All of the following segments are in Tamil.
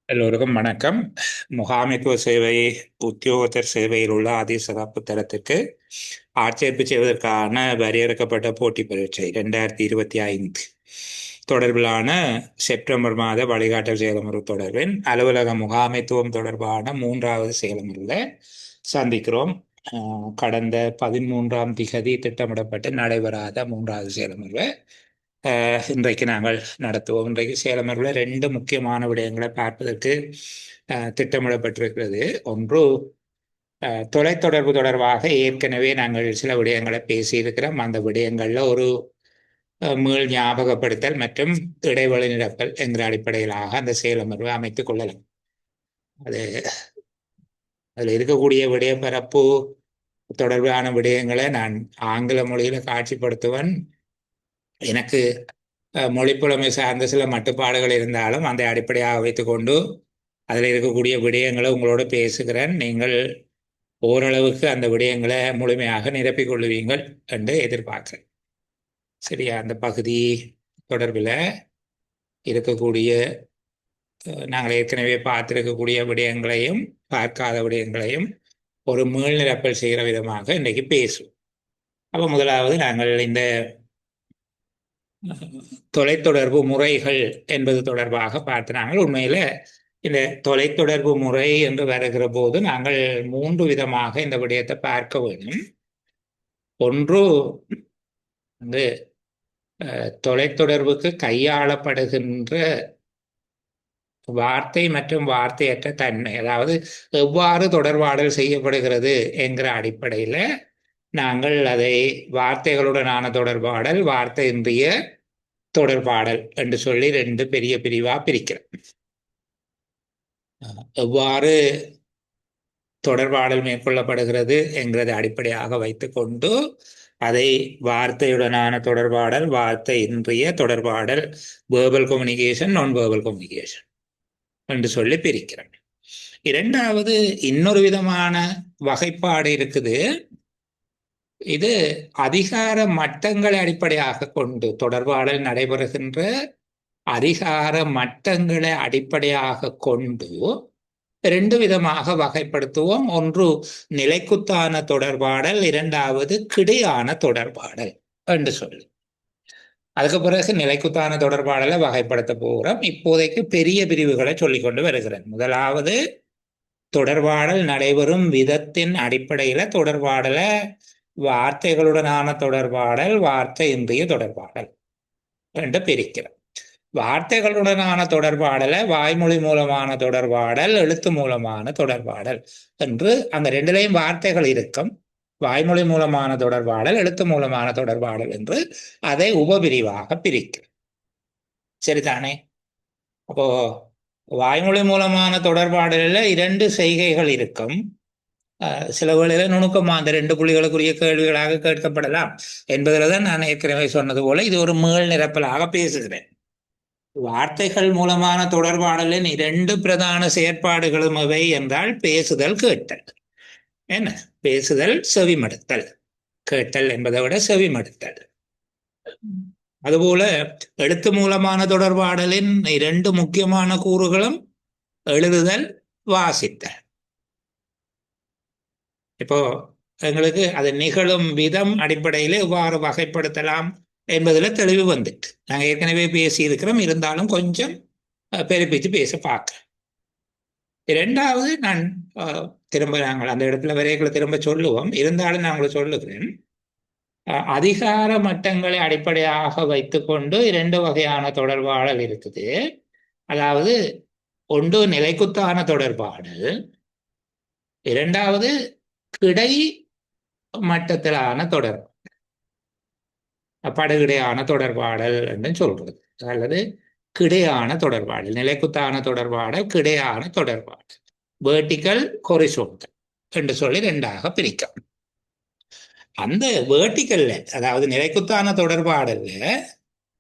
எல்லோருக்கும் வணக்கம். முகாமைத்துவ சேவை உத்தியோகத்தர் சேவையில் உள்ள அதிசிறப்பு தரத்துக்கு ஆட்சேர்ப்பு செய்வதற்கான வரையறுக்கப்பட்ட போட்டிப் பரீட்சை 2025 தொடர்பிலான செப்டம்பர் மாத வழிகாட்டல் செயலமர்வு தொடர்பின் அலுவலக முகாமைத்துவம் தொடர்பான 3வது செயலமர்வில் சந்திக்கிறோம். கடந்த 13ஆம் திகதி திட்டமிடப்பட்டு நடைபெறாத 3வது செயலமர்வை இன்றைக்கு நாங்கள் நடத்துவோம். இன்றைக்கு சேலமர்வில் 2 முக்கியமான விடயங்களை பார்ப்பதற்கு திட்டமிடப்பட்டிருக்கிறது. ஒன்று, தொலைத்தொடர்பு தொடர்பாக ஏற்கனவே நாங்கள் சில விடயங்களை பேசியிருக்கிறோம். அந்த விடயங்களில் ஒரு மீள் ஞாபகப்படுத்தல் மற்றும் இடைவெளி நிரப்பல் என்கிற அடிப்படையிலாக அந்த செயலமர்வை அமைத்துக் கொள்ளலாம். அதில் இருக்கக்கூடிய விடயப்பரப்பு தொடர்பான விடயங்களை நான் ஆங்கில மொழியில் காட்சிப்படுத்துவன். எனக்கு மொழிப்புலமை சார்ந்த சில மட்டுப்பாடுகள் இருந்தாலும் அந்த அடிப்படையாக வைத்துக்கொண்டு அதில் இருக்கக்கூடிய விடயங்களை உங்களோட பேசுகிறேன். நீங்கள் ஓரளவுக்கு அந்த விடயங்களை முழுமையாக நிரப்பிக் கொள்ளுவீங்கள் என்று எதிர்பார்க்கிறேன். சரியா? அந்த பகுதி தொடர்பில் இருக்கக்கூடிய நாங்கள் ஏற்கனவே பார்த்திருக்கக்கூடிய விடயங்களையும் பார்க்காத விடயங்களையும் ஒரு மீள் நிரப்பல் செய்கிற விதமாக இன்றைக்கு பேசுவோம். அப்போ முதலாவது நாங்கள் இந்த தொலைத்தொடர்பு முறைகள் என்பது தொடர்பாக பார்த்தாங்கள். உண்மையில் இந்த தொலைத்தொடர்பு முறை என்று வருகிற போது நாங்கள் 3 விதமாக இந்த விடயத்தை பார்க்க வேண்டும். ஒன்று, வந்து தொலைத்தொடர்புக்கு கையாளப்படுகின்ற வார்த்தை மற்றும் வார்த்தையற்ற தன்மை, அதாவது எவ்வாறு தொடர்பாடல் செய்யப்படுகிறது என்கிற அடிப்படையில் நாங்கள் அதை வார்த்தைகளுடனான தொடர்பாடல், வார்த்தையின்றிய தொடர்பாடல் என்று சொல்லி 2 பெரிய பிரிவாக பிரிக்கிறோம். எவ்வாறு தொடர்பாடல் மேற்கொள்ளப்படுகிறது என்கிறதை அடிப்படையாக வைத்துக்கொண்டு அதை வார்த்தையுடனான தொடர்பாடல், வார்த்தையின்றிய தொடர்பாடல், வேர்பல் கம்யூனிகேஷன், நான் வேர்பல் கம்யூனிகேஷன் என்று சொல்லி பிரிக்கிறோம். இரண்டாவது இன்னொரு விதமான வகைப்பாடு இருக்குது. இது அதிகார மட்டங்களை அடிப்படையாக கொண்டு தொடர்பாடல் நடைபெறுகின்ற அதிகார மட்டங்களை அடிப்படையாக கொண்டு 2 விதமாக வகைப்படுத்துவோம். ஒன்று நிலைக்குத்தான தொடர்பாடல், இரண்டாவது கிடையான தொடர்பாடல் என்று சொல்லி அதுக்கு பிறகு நிலைக்குத்தான தொடர்பாடலை வகைப்படுத்த போகிறோம். இப்போதைக்கு பெரிய பிரிவுகளை சொல்லிக்கொண்டு வருகிறேன். முதலாவது, தொடர்பாடல் நடைபெறும் விதத்தின் அடிப்படையில் தொடர்பாடலை வார்த்தைகளுடனான தொடர்பாடல், வார்த்தையின்றிய தொடர்பாடல் என்று பிரிக்கிறோம். வார்த்தைகளுடனான தொடர்பாடலை வாய்மொழி மூலமான தொடர்பாடல், எழுத்து மூலமான தொடர்பாடல் என்று அந்த 2லையும் வார்த்தைகள் இருக்கும். வாய்மொழி மூலமான தொடர்பாடல், எழுத்து மூலமான தொடர்பாடல் என்று அதை உபபிரிவாக பிரிக்கிறோம். சரிதானே? அப்போ வாய்மொழி மூலமான தொடர்பாடலில் 2 செய்கைகள் இருக்கும். சில வேளையில் நுணுக்கமாக அந்த 2 புள்ளிகளுக்குரிய கேள்விகளாக கேட்கப்படலாம் என்பதில் தான் நான் ஏற்கனவே சொன்னது போல இது ஒரு மீள் நிரப்பலாக பேசுகிறேன். வார்த்தைகள் மூலமான தொடர்பாடலின் 2 பிரதான செயற்பாடுகளும் எவை என்றால் பேசுதல், கேட்டல். என்ன? பேசுதல், செவிமடுத்தல். கேட்டல் என்பதை விட செவிமடுத்தல். அதுபோல எழுத்து மூலமான தொடர்பாடலின் 2 முக்கியமான கூறுகளும் எழுதுதல், வாசித்தல். இப்போ எங்களுக்கு அது நிகழும் விதம் அடிப்படையில் எவ்வாறு வகைப்படுத்தலாம் என்பதில் தெளிவு வந்துட்டு நாங்கள் ஏற்கனவே பேசியிருக்கிறோம். இருந்தாலும் கொஞ்சம் பெருப்பிச்சு பேச பார்க்கிறேன். இரண்டாவது, நான் திரும்ப நாங்கள் அந்த இடத்துல வரைகளை திரும்ப சொல்லுவோம். இருந்தாலும் நான் உங்களுக்கு சொல்லுகிறேன், அதிகார மட்டங்களை அடிப்படையாக வைத்துக்கொண்டு 2 வகையான தொடர்பாடல் இருக்குது. அதாவது ஒன்று நிலைக்குத்தான தொடர்பாடல், இரண்டாவது கிடை மட்டத்திலான தொடர்பு, படுகிடையான தொடர்பாடல் என்று சொல்றது. அல்லது கிடையான தொடர்பாடல், நிலைக்குத்தான தொடர்பாடல், கிடையான தொடர்பாடல், வேர்டிக்கல், ஹொரிசோண்டல் என்று சொல்லி 2ஆக பிரிக்கும். அந்த வேர்டிக்கல்ல, அதாவது நிலைக்குத்தான தொடர்பாடல்ல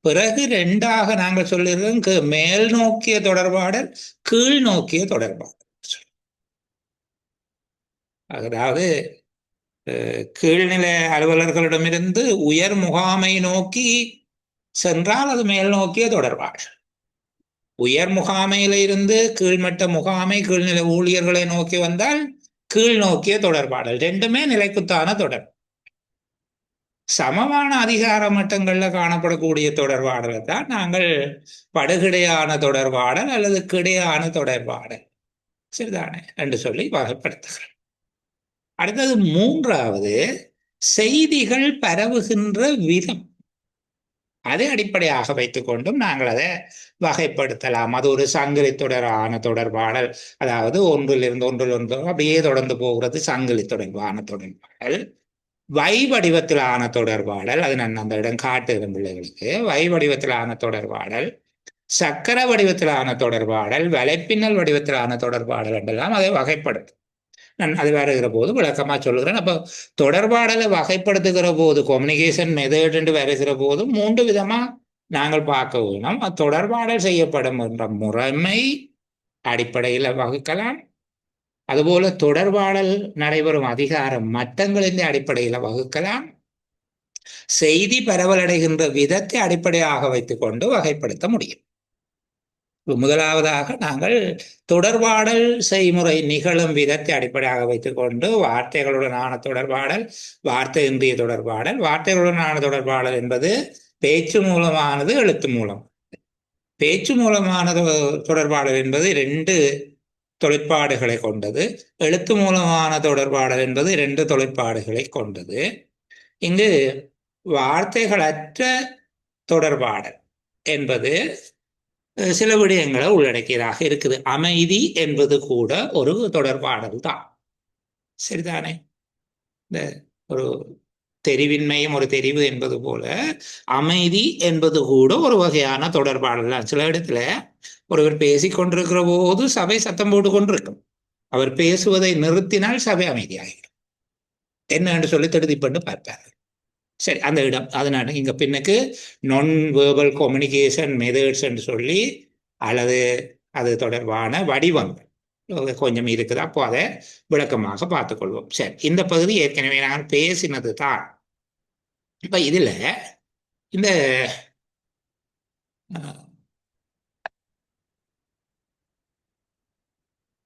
பிறகு 2ஆக நாங்கள் சொல்லியிருக்கோம், மேல் நோக்கிய தொடர்பாடல், கீழ் நோக்கிய தொடர்பாடல். அதாவது கீழ்நிலை அலுவலர்களிடமிருந்து உயர் முகாமை நோக்கி சென்றால் அது மேல் நோக்கிய தொடர்பாடல். உயர் முகாமையில இருந்து கீழ்மட்ட முகாமை கீழ்நிலை ஊழியர்களை நோக்கி வந்தால் கீழ் நோக்கிய தொடர்பாடல். ரெண்டுமே நிலைக்குத்தான தொடர். சமமான அதிகார மட்டங்கள்ல காணப்படக்கூடிய தொடர்பாடலை தான் நாங்கள் படுகிடையான தொடர்பாடல் அல்லது கிடையான தொடர்பாடல் சரிதானே என்று சொல்லி வகைப்படுத்துகிறோம். அடுத்தது மூன்றாவது, செய்திகள் பரவுகின்ற விதம். அதை அடிப்படையாக வைத்துக் கொண்டும் நாங்கள் அதை வகைப்படுத்தலாம். அது ஒரு சங்கிலி தொடரான தொடர்பாடல், அதாவது ஒன்றிலிருந்து ஒன்று அப்படியே தொடர்ந்து போகிறது சங்கிலி தொடர்பான தொடர்பாடல். வை வடிவத்திலான தொடர்பாடல், அது நான் அந்த இடம் காட்டுகிறேன் பிள்ளைகளுக்கு. வை வடிவத்திலான தொடர்பாடல், சக்கர வடிவத்திலான தொடர்பாடல், வலைப்பின்னல் வடிவத்திலான தொடர்பாடல் என்றெல்லாம் அதை வகைப்படுத்தும். நான் அது வருகிற போது விளக்கமா சொல்லுகிறேன். அப்போ தொடர்பாடலை வகைப்படுத்துகிற போது, கம்யூனிகேஷன் மெத்தட் என்று வருகிற போது 3 விதமா நாங்கள் பார்க்க வேணும். தொடர்பாடல் செய்யப்படும் என்ற முறைமை அடிப்படையில் வகுக்கலாம். அதுபோல தொடர்பாடல் நடைபெறும் அதிகாரம் மட்டங்களின் அடிப்படையில் வகுக்கலாம். செய்தி பரவலடைகின்ற விதத்தை அடிப்படையாக வைத்துக் கொண்டு வகைப்படுத்த முடியும். முதலாவதாக நாங்கள் தொடர்பாடல் செய்முறை நிகழும் விதத்தை அடிப்படையாக வைத்துக் கொண்டு வார்த்தைகளுடனான தொடர்பாடல், வார்த்தை இன்றிய தொடர்பாடல். வார்த்தைகளுடனான தொடர்பாடல் என்பது பேச்சு மூலமானது, எழுத்து மூலம். பேச்சு மூலமான தொடர்பாடல் என்பது 2 தொழிற்பாடுகளை கொண்டது. எழுத்து மூலமான தொடர்பாடல் என்பது 2 தொழிற்பாடுகளை கொண்டது. இங்கு வார்த்தைகளற்ற தொடர்பாடல் என்பது சில விடயங்களை உள்ளடக்கியதாக இருக்குது. அமைதி என்பது கூட ஒரு தொடர்பாடல் தான், சரிதானே? இந்த ஒரு தெரிவின்மையும் ஒரு தெரிவு என்பது போல அமைதி என்பது கூட ஒரு வகையான தொடர்பாடல் தான். சில இடத்துல ஒருவர் பேசிக்கொண்டிருக்கிற போது சபை சத்தம் போட்டு கொண்டிருக்கும். அவர் பேசுவதை நிறுத்தினால் சபை அமைதியாகிடும். என்னன்னு சொல்லி திருதி பண்ணி பார்ப்பார். சரி, அந்த இடம். அதனால இங்க பின்னுக்கு நான் வேர்பல் கம்யூனிகேஷன் மெத்தட்ஸ் என்று சொல்லி அல்லது அது தொடர்பான வடிவங்கள் கொஞ்சம் இருக்குது. அப்போ அதை விளக்கமாக பார்த்துக்கொள்வோம். சரி, இந்த பகுதி ஏற்கனவே நான் பேசினது தான். இப்ப இதுல இந்த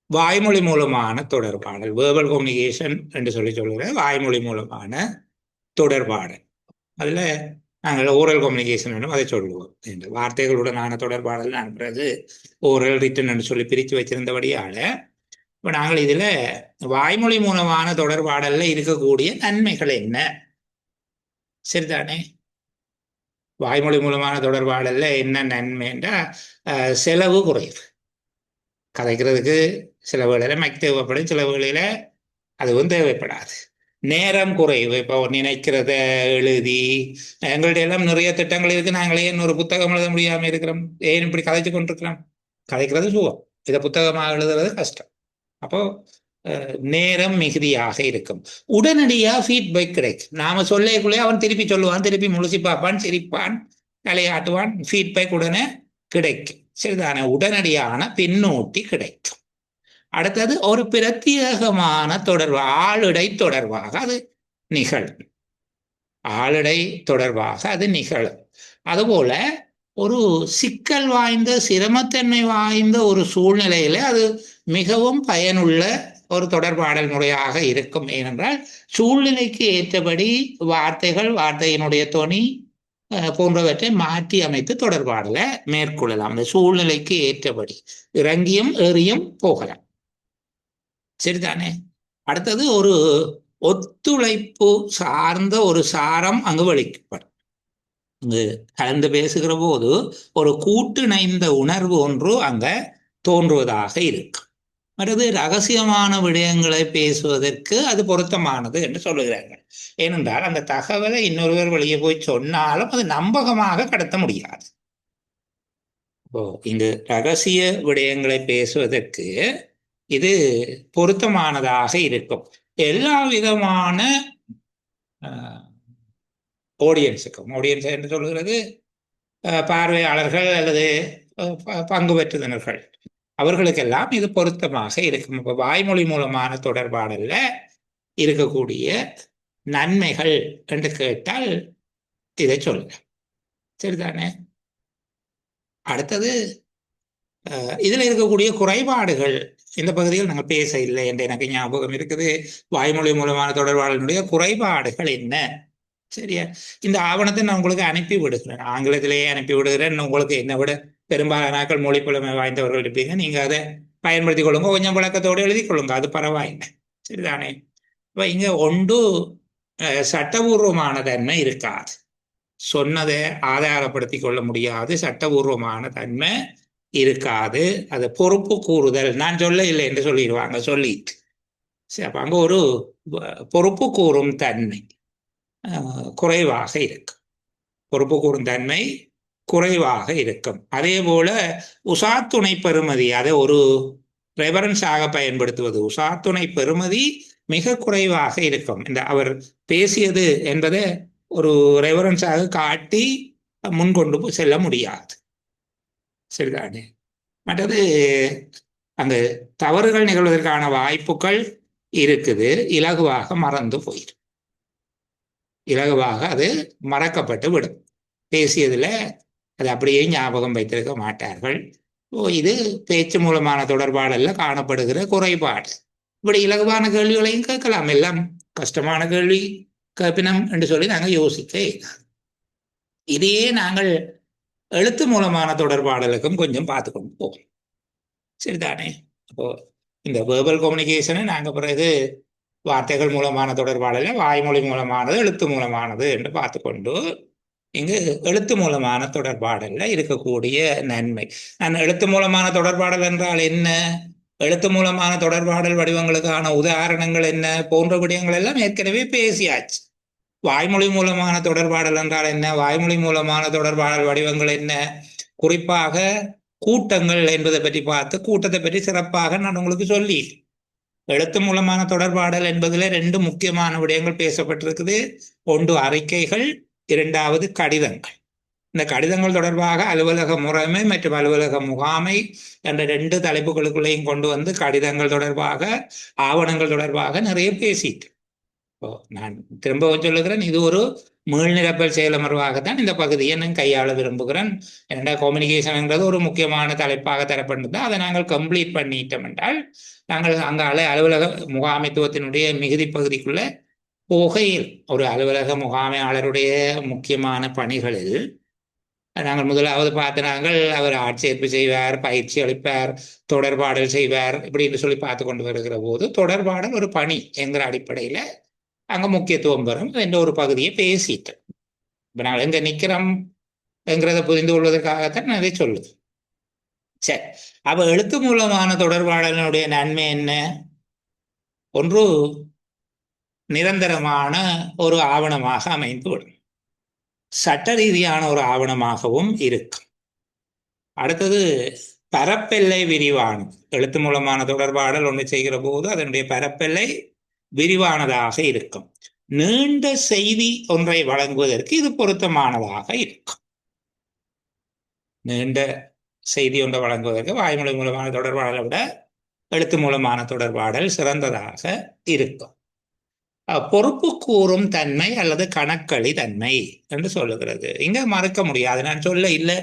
வாய்மொழி மூலமான தொடர்பாடல், வேர்பல் கம்யூனிகேஷன் என்று சொல்லி சொல்கிற வாய்மொழி மூலமான தொடர்பாடல், அதில் நாங்கள் ஓரல் கம்யூனிகேஷன் வேணும் அதை சொல்லுவோம். இந்த வார்த்தைகளுடனான தொடர்பாடல் அனுப்புறது ஓரல் ரிட்டன் என்று சொல்லி பிரித்து வச்சிருந்தபடியால் இப்போ நாங்கள் இதில் வாய்மொழி மூலமான தொடர்பாடலில் இருக்கக்கூடிய நன்மைகள் என்ன, சரிதானே? வாய்மொழி மூலமான தொடர்பாடலில் என்ன நன்மைன்றா, செலவு குறைவு. கதைக்கிறதுக்கு சில வேளையில் மைக் தேவைப்படும், சில வேளையில் அதுவும் தேவைப்படாது. நேரம் குறைவு. இப்போ நினைக்கிறத எழுதி, எங்கள்கிட்ட எல்லாம் நிறைய திட்டங்கள் இருக்கு, நாங்களே ஒரு புத்தகம் எழுத முடியாமல் இருக்கிறோம். ஏன் இப்படி கதைச்சு கொண்டிருக்கிறோம்? கதைக்கிறது சுகம், இதை புத்தகமாக எழுதுறது கஷ்டம். அப்போ நேரம் மிகுதியாக இருக்கும். உடனடியாக ஃபீட்பேக் கிடைக்கும். நாம சொல்லக்குள்ளே அவன் திருப்பி சொல்லுவான், திருப்பி முழுசி பார்ப்பான், சிரிப்பான், தலையாட்டுவான். ஃபீட்பேக் உடனே கிடைக்கும், சரிதானே? உடனடியான பின்னூட்டி கிடைக்கும். அடுத்தது ஒரு பிரத்யேகமான தொடர்பு, ஆளுடை தொடர்பாக அது நிகழும். ஆளுடை தொடர்பாக அது நிகழும். அதுபோல ஒரு சிக்கல் வாய்ந்த, சிரமத்தன்மை வாய்ந்த ஒரு சூழ்நிலையில அது மிகவும் பயனுள்ள ஒரு தொடர்பாடல் முறையாக இருக்கும். ஏனென்றால் சூழ்நிலைக்கு ஏற்றபடி வார்த்தைகள், வார்த்தையினுடைய தொனி போன்றவற்றை மாற்றி அமைத்து தொடர்பாடலை மேற்கொள்ளலாம். அந்த சூழ்நிலைக்கு ஏற்றபடி இறங்கியும் ஏறியும் போகலாம், சரிதானே? அடுத்தது ஒரு ஒத்துழைப்பு சார்ந்த ஒரு சாரம் அங்கு வெளிக்கப்படும். இங்கு கலந்து பேசுகிற போது ஒரு கூட்டிணைந்த உணர்வு ஒன்று அங்க தோன்றுவதாக இருக்கும். அடுத்து ரகசியமான விடயங்களை பேசுவதற்கு அது பொருத்தமானது என்று சொல்லுகிறார்கள். ஏனென்றால் அந்த தகவலை இன்னொருவர் வெளியே போய் சொன்னாலும் அது நம்பகமாக கடத்த முடியாது. இப்போ இங்கு ரகசிய விடயங்களை பேசுவதற்கு இது பொருத்தமானதாக இருக்கும். எல்லா விதமான ஆடியன்ஸுக்கும், ஆடியன்ஸ் என்று சொல்கிறது பார்வையாளர்கள் அல்லது பங்கு பெற்றுதனர்கள், அவர்களுக்கெல்லாம் இது பொருத்தமாக இருக்கும். இப்போ வாய்மொழி மூலமான தொடர்பாடல்ல இருக்கக்கூடிய நன்மைகள் என்று கேட்டால் இதை சொல்ல, சரிதானே? அடுத்தது இதில் இருக்கக்கூடிய குறைபாடுகள் இந்த பகுதியில் நாங்கள் பேச இல்லை என்று எனக்கு ஞாபகம் இருக்குது. வாய்மொழி மூலமான தொடர்பாளனுடைய குறைபாடுகள் என்ன? சரியா? இந்த ஆவணத்தை நான் உங்களுக்கு அனுப்பி விடுகிறேன், ஆங்கிலத்திலேயே அனுப்பி விடுகிறேன். உங்களுக்கு என்னை விட பெரும்பாலான நாட்கள் மொழி புலமை வாய்ந்தவர்கள் இருப்பீங்க, நீங்க அதை பயன்படுத்திக் கொள்ளுங்க. கொஞ்சம் விளக்கத்தோடு எழுதி கொள்ளுங்க, அது பரவாயில்லை. சரிதானே? இப்ப இங்க ஒன்று சட்டபூர்வமான தன்மை இருக்காது, சொன்னதை ஆதாரப்படுத்தி கொள்ள முடியாது, சட்டபூர்வமான தன்மை இருக்காது. அது பொறுப்பு கூறுதல், நான் சொல்ல இல்லை என்று சொல்லிடுவாங்க சொல்லிட்டு. சரி, அப்ப அங்க ஒரு பொறுப்பு கூறும் தன்மை குறைவாக இருக்கும். பொறுப்பு கூறும் தன்மை குறைவாக இருக்கும். அதே போல உசாத்துணை பெறுமதி, அதை ஒரு ரெஃபரன்ஸாக பயன்படுத்துவது, உசாத்துணை பெறுமதி மிக குறைவாக இருக்கும். இந்த அவர் பேசியது என்பதை ஒரு ரெஃபரன்ஸாக காட்டி முன்கொண்டு செல்ல முடியாது. சரிதானே? மற்றது அங்கு தவறுகள் நிகழ்வதற்கான வாய்ப்புகள் இருக்குது, இலகுவாக மறந்து போயிடும், இலகுவாக அது மறக்கப்பட்டு விடும். பேசியதுல அது அப்படியே ஞாபகம் வைத்திருக்க மாட்டார்கள். இது பேச்சு மூலமான தொடர்பாடல்ல காணப்படுகிற குறைபாடு. இப்படி இலகுவான கேள்விகளையும் கேட்கலாம், எல்லாம் கஷ்டமான கேள்வி கேட்பினம் என்று சொல்லி நாங்கள் யோசிக்க. இதையே நாங்கள் எழுத்து மூலமான தொடர்பாடலுக்கும் கொஞ்சம் பார்த்துக்கொண்டு போவோம். சரிதானே? அப்போ இந்த வேர்பல் கம்யூனிகேஷனை நாங்கள் பிறகு வார்த்தைகள் மூலமான தொடர்பாடல வாய்மொழி மூலமானது எழுத்து மூலமானது என்று பார்த்துக்கொண்டு இங்கு எழுத்து மூலமான தொடர்பாடல்ல இருக்கக்கூடிய நன்மை. நான் எழுத்து மூலமான தொடர்பாடல் என்றால் என்ன, எழுத்து மூலமான தொடர்பாடல் வடிவங்களுக்கான உதாரணங்கள் என்ன போன்ற விடயங்கள் எல்லாம் ஏற்கனவே பேசியாச்சு. வாய்மொழி மூலமான தொடர்பாடல் என்றால் என்ன, வாய்மொழி மூலமான தொடர்பாடல் வடிவங்கள் என்ன, குறிப்பாக கூட்டங்கள் என்பதை பற்றி பார்த்து கூட்டத்தை பற்றி சிறப்பாக நான் உங்களுக்கு சொல்லி. எழுத்து மூலமான தொடர்பாடல் என்பதில் ரெண்டு முக்கியமான விடயங்கள் பேசப்பட்டிருக்குது. ஒன்று அறிக்கைகள், இரண்டாவது கடிதங்கள். இந்த கடிதங்கள் தொடர்பாக அலுவலக முறைமை மற்றும் அலுவலக முகாமை என்ற ரெண்டு தலைப்புகளுக்குள்ளேயும் கொண்டு வந்து கடிதங்கள் தொடர்பாக ஆவணங்கள் தொடர்பாக நிறைய பேசிட்டு. நான் திரும்பவும் சொல்லுகிறேன், இது ஒரு மீள்நிரப்பல் செயலமர்வாகத்தான் இந்த பகுதியை நான் கையாள விரும்புகிறேன். என்னடா கம்யூனிகேஷன்ங்கிறது ஒரு முக்கியமான தலைப்பாக தரப்பட்டது, அதை நாங்கள் கம்ப்ளீட் பண்ணிட்டோம் என்றால் நாங்கள் அங்கே அலுவலக முகாமைத்துவத்தினுடைய மிகுதி பகுதிக்குள்ள போகையில் ஒரு அலுவலக முகாமையாளருடைய முக்கியமான பணிகளில் நாங்கள் முதலாவது பார்த்து நாங்கள் அவர் ஆட்சேர்ப்பு செய்வார், பயிற்சி அளிப்பார், தொடர்பாடல் செய்வார், இப்படின்னு சொல்லி பார்த்து கொண்டு வருகிற போது தொடர்பாடல் ஒரு பணி என்கிற அடிப்படையில் அங்கே முக்கியத்துவம் பெறும் என்ற ஒரு பகுதியை பேசிட்டு இப்போ நாங்கள் எங்கே நிற்கிறோம் என்கிறத புரிந்து கொள்வதற்காகத்தான் நான் இதை சொல்லுது. சரி, அப்போ எழுத்து மூலமான தொடர்பாடலினுடைய நன்மை என்ன? ஒன்று, நிரந்தரமான ஒரு ஆவணமாக அமைந்துவிடும், சட்ட ரீதியான ஒரு ஆவணமாகவும் இருக்கும். அடுத்தது, பரப்பெல்லை விரிவானது. எழுத்து மூலமான தொடர்பாடல் ஒன்று செய்கிற போது அதனுடைய பரப்பெல்லை விரிவானதாக இருக்கும். நீண்ட செய்தி ஒன்றை வழங்குவதற்கு இது பொருத்தமானதாக இருக்கும். நீண்ட செய்தி ஒன்றை வழங்குவதற்கு வாய்மொழி மூலமான தொடர்பாடலை விட எழுத்து மூலமான தொடர்பாடல் சிறந்ததாக இருக்கும். பொறுப்பு கூறும் தன்மை அல்லது கணக்களி தன்மை என்று சொல்லுகிறது. இங்க மறுக்க முடியாது, நான் சொல்ல இல்லை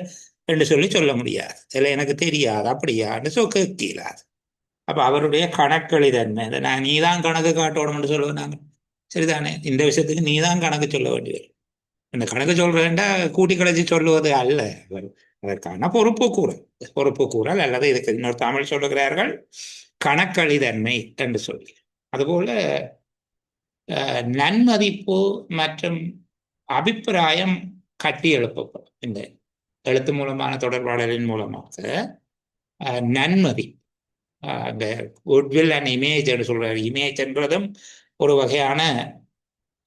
என்று சொல்ல முடியாது, இல்லை எனக்கு தெரியாது அப்படியான்னு கேட்கலாது. அப்ப அவருடைய கணக்களி தன்மை, நான் நீதான் கணக்கு காட்டணும்னு சொல்லுவேன் நாங்கள். சரிதானே? இந்த விஷயத்துக்கு நீதான் கணக்கு சொல்ல வேண்டியது. இந்த கணக்கு சொல்றேன்டா கூட்டி கழிச்சு சொல்லுவது அல்ல, அதற்கான பொறுப்பு கூறல் அல்லது இதுக்கு இன்னொரு தமிழ் சொல்லுகிறார்கள் கணக்களிதன்மை என்று சொல்லி. அதுபோல நன்மதிப்பு மற்றும் அபிப்பிராயம் கட்டி எழுப்பப்படும். இந்த எழுத்து மூலமான தொடர்பாடலின் மூலமாக நன்மதி, அந்த குட்வில் அண்ட் இமேஜ் என்று சொல்றாரு. இமேஜ் என்றதும் ஒரு வகையான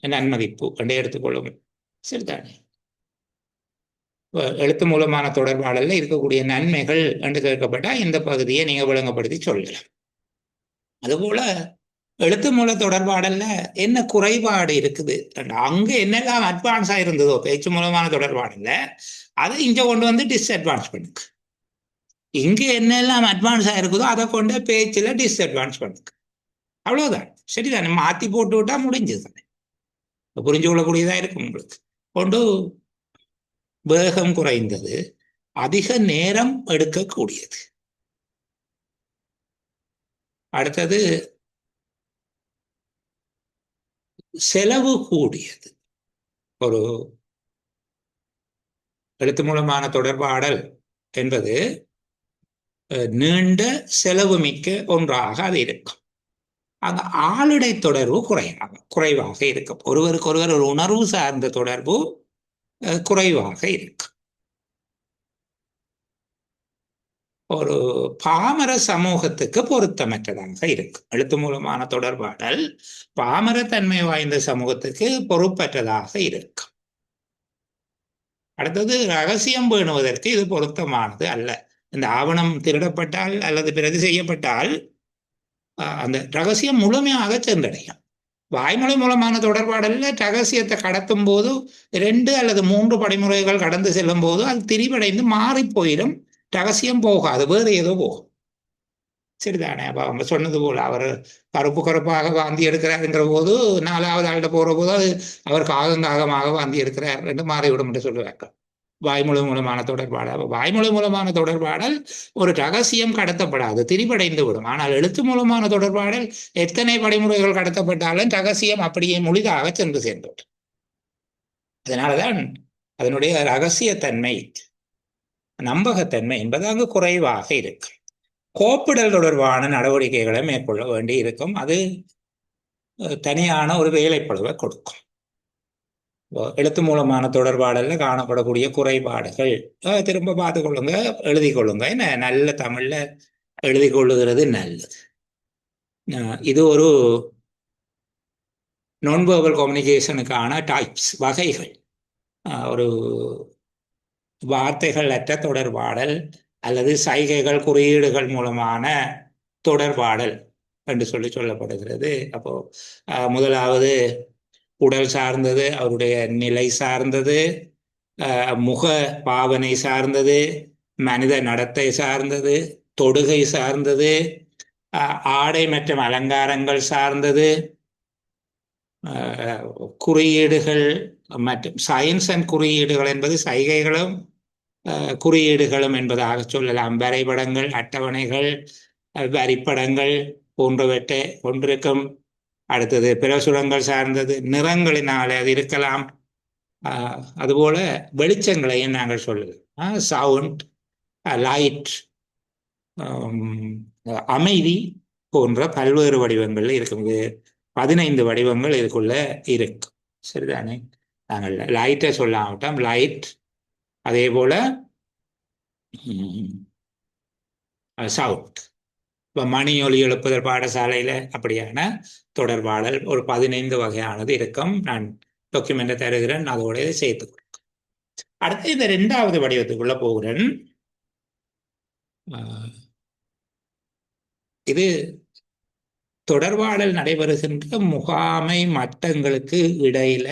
நன்மதிப்பு என்று எடுத்துக்கொள்ளும். சரிதானே? எழுத்து மூலமான தொடர்பாடலில் இருக்கக்கூடிய நன்மைகள் என்று கேட்கப்பட்டால் இந்த பகுதியை நீங்க விளங்கப்படுத்தி சொல்லலாம். அதுபோல எழுத்து மூல தொடர்பாடல்ல என்ன குறைபாடு இருக்குது, அங்க என்னெல்லாம் அட்வான்ஸா இருந்ததோ பேச்சு மூலமான தொடர்பாடல்ல அதை இங்க கொண்டு வந்து டிஸ்அட்வான்ஸ் பண்ணுக்கு. இங்க என்னெல்லாம் அட்வான்ஸா இருக்குதோ அதை கொண்டு பேச்சுல டிஸ்அட்வான்ஸ் பண்ணுக்கு. அவ்வளவுதான். சரிதானே? மாத்தி போட்டு விட்டா முடிஞ்சது தானே, புரிஞ்சு கொள்ளக்கூடியதா இருக்கும். உங்களுக்கு கொண்டு வேகம் குறைந்தது, அதிக நேரம் எடுக்கக்கூடியது. அடுத்தது செலவு கூடியது. ஒரு எழுத்து மூலமான தொடர்பாடல் என்பது நீண்ட செலவு மிக்க ஒன்றாக அது இருக்கும். அந்த ஆளுடை தொடர்பு குறைவாக இருக்கும். ஒருவருக்கு ஒருவர் ஒரு உணர்வு சார்ந்த தொடர்பு குறைவாக இருக்கும். ஒரு பாமர சமூகத்துக்கு பொருத்தமற்றதாக இருக்கும். எழுத்து மூலமான தொடர்பாடல் பாமர தன்மை வாய்ந்த சமூகத்துக்கு பொறுப்பற்றதாக இருக்கும். அடுத்தது ரகசியம் பேணுவதற்கு இது பொருத்தமானது அல்ல. இந்த ஆவணம் திருடப்பட்டால் அல்லது பிரதி செய்யப்பட்டால் அந்த ரகசியம் முழுமையாக சென்றடையும். வாய்மொழி மூலமான தொடர்பாடல்ல ரகசியத்தை கடத்தும் போது 2 அல்லது 3 படிமுறைகள் கடந்து செல்லும் போது அது திரிவடைந்து மாறி போயிடும். ரகசியம் போகாது, வேறு ஏதோ போகும். சரிதானே? அப்ப அவங்க சொன்னது போல அவர் கருப்பு கருப்பாக வாந்தி எடுக்கிறாருங்கிற போது 4வது ஆள்கிட்ட போற போது அது அவர் காகமாக வாந்தி எடுக்கிறார் என்று மாறிவிடும் என்று சொல்லுவாங்க. வாய்மொழி மூலமான தொடர்பாடல். வாய்மொழி மூலமான தொடர்பாடல் ஒரு ரகசியம் கடத்தப்படாது, திரிவடைந்து விடும். ஆனால் எழுத்து மூலமான தொடர்பாடல் எத்தனை படிமுறைகள் கடத்தப்பட்டாலும் ரகசியம் அப்படியே முழுதாக சென்று சேர்ந்துவிடும். அதனாலதான் அதனுடைய ரகசியத்தன்மை, நம்பகத்தன்மை என்பது அங்கு குறைவாக இருக்கு. கோப்பிடல் தொடர்பான நடவடிக்கைகளை மேற்கொள்ள வேண்டி இருக்கும். அது தனியான ஒரு வேலைப்பளுவை கொடுக்கும். எழுத்து மூலமான தொடர்பாடல்ல காணப்படக்கூடிய குறைபாடுகள் திரும்ப பார்த்து கொள்ளுங்க, எழுதி கொள்ளுங்க. என்ன நல்ல தமிழ்ல எழுதி கொள்ளுகிறது நல்லது. இது ஒரு நான் வெர்பல் கம்யூனிகேஷனுக்கான டைப்ஸ், வகைகள். ஒரு வார்த்தைகள் அற்ற தொடர்பாடல் அல்லது சைகைகள் குறியீடுகள் மூலமான தொடர்பாடல் என்று சொல்லப்படுகிறது. அப்போ முதலாவது உடல் சார்ந்தது, அவருடைய நிலை சார்ந்தது, முக பாவனை சார்ந்தது, மனித நடத்தை சார்ந்தது, தொடுகை சார்ந்தது, ஆடை மற்றும் அலங்காரங்கள் சார்ந்தது, குறியீடுகள் மற்றும் சயின்ஸ் அண்ட் குறியீடுகள் என்பது சைகைகளும் குறியீடுகளும் என்பதாக சொல்லலாம். வரைபடங்கள், அட்டவணைகள், வரிப்படங்கள் போன்றவற்றை கொண்டிருக்கும். அடுத்தது பிரசுரங்கள் சார்ந்தது, நிறங்களினாலே அது இருக்கலாம். அதுபோல வெளிச்சங்களையும் நாங்கள் சொல்லுவோம். சவுண்ட், லைட், அமைதி போன்ற பல்வேறு வடிவங்கள் இருக்குது. 15 வடிவங்கள் இதுக்குள்ள இருக்கு. சரிதானே? நாங்கள் லைட்டை சொல்லாமட்டோம், லைட். அதே போல சவுண்ட். இப்போ மணி ஒலி எழுப்புதல் பாடசாலையில் அப்படியான தொடர்பாடல் ஒரு 15 வகையானது இருக்கும். நான் டாக்குமெண்ட்டை தருகிறேன், அதோட சேர்த்து கொடுக்கும். அடுத்து இந்த 2வது வடிவத்துக்குள்ள போகிறேன். இது தொடர்பாடல் நடைபெறுகின்ற முகாமை மட்டங்களுக்கு இடையில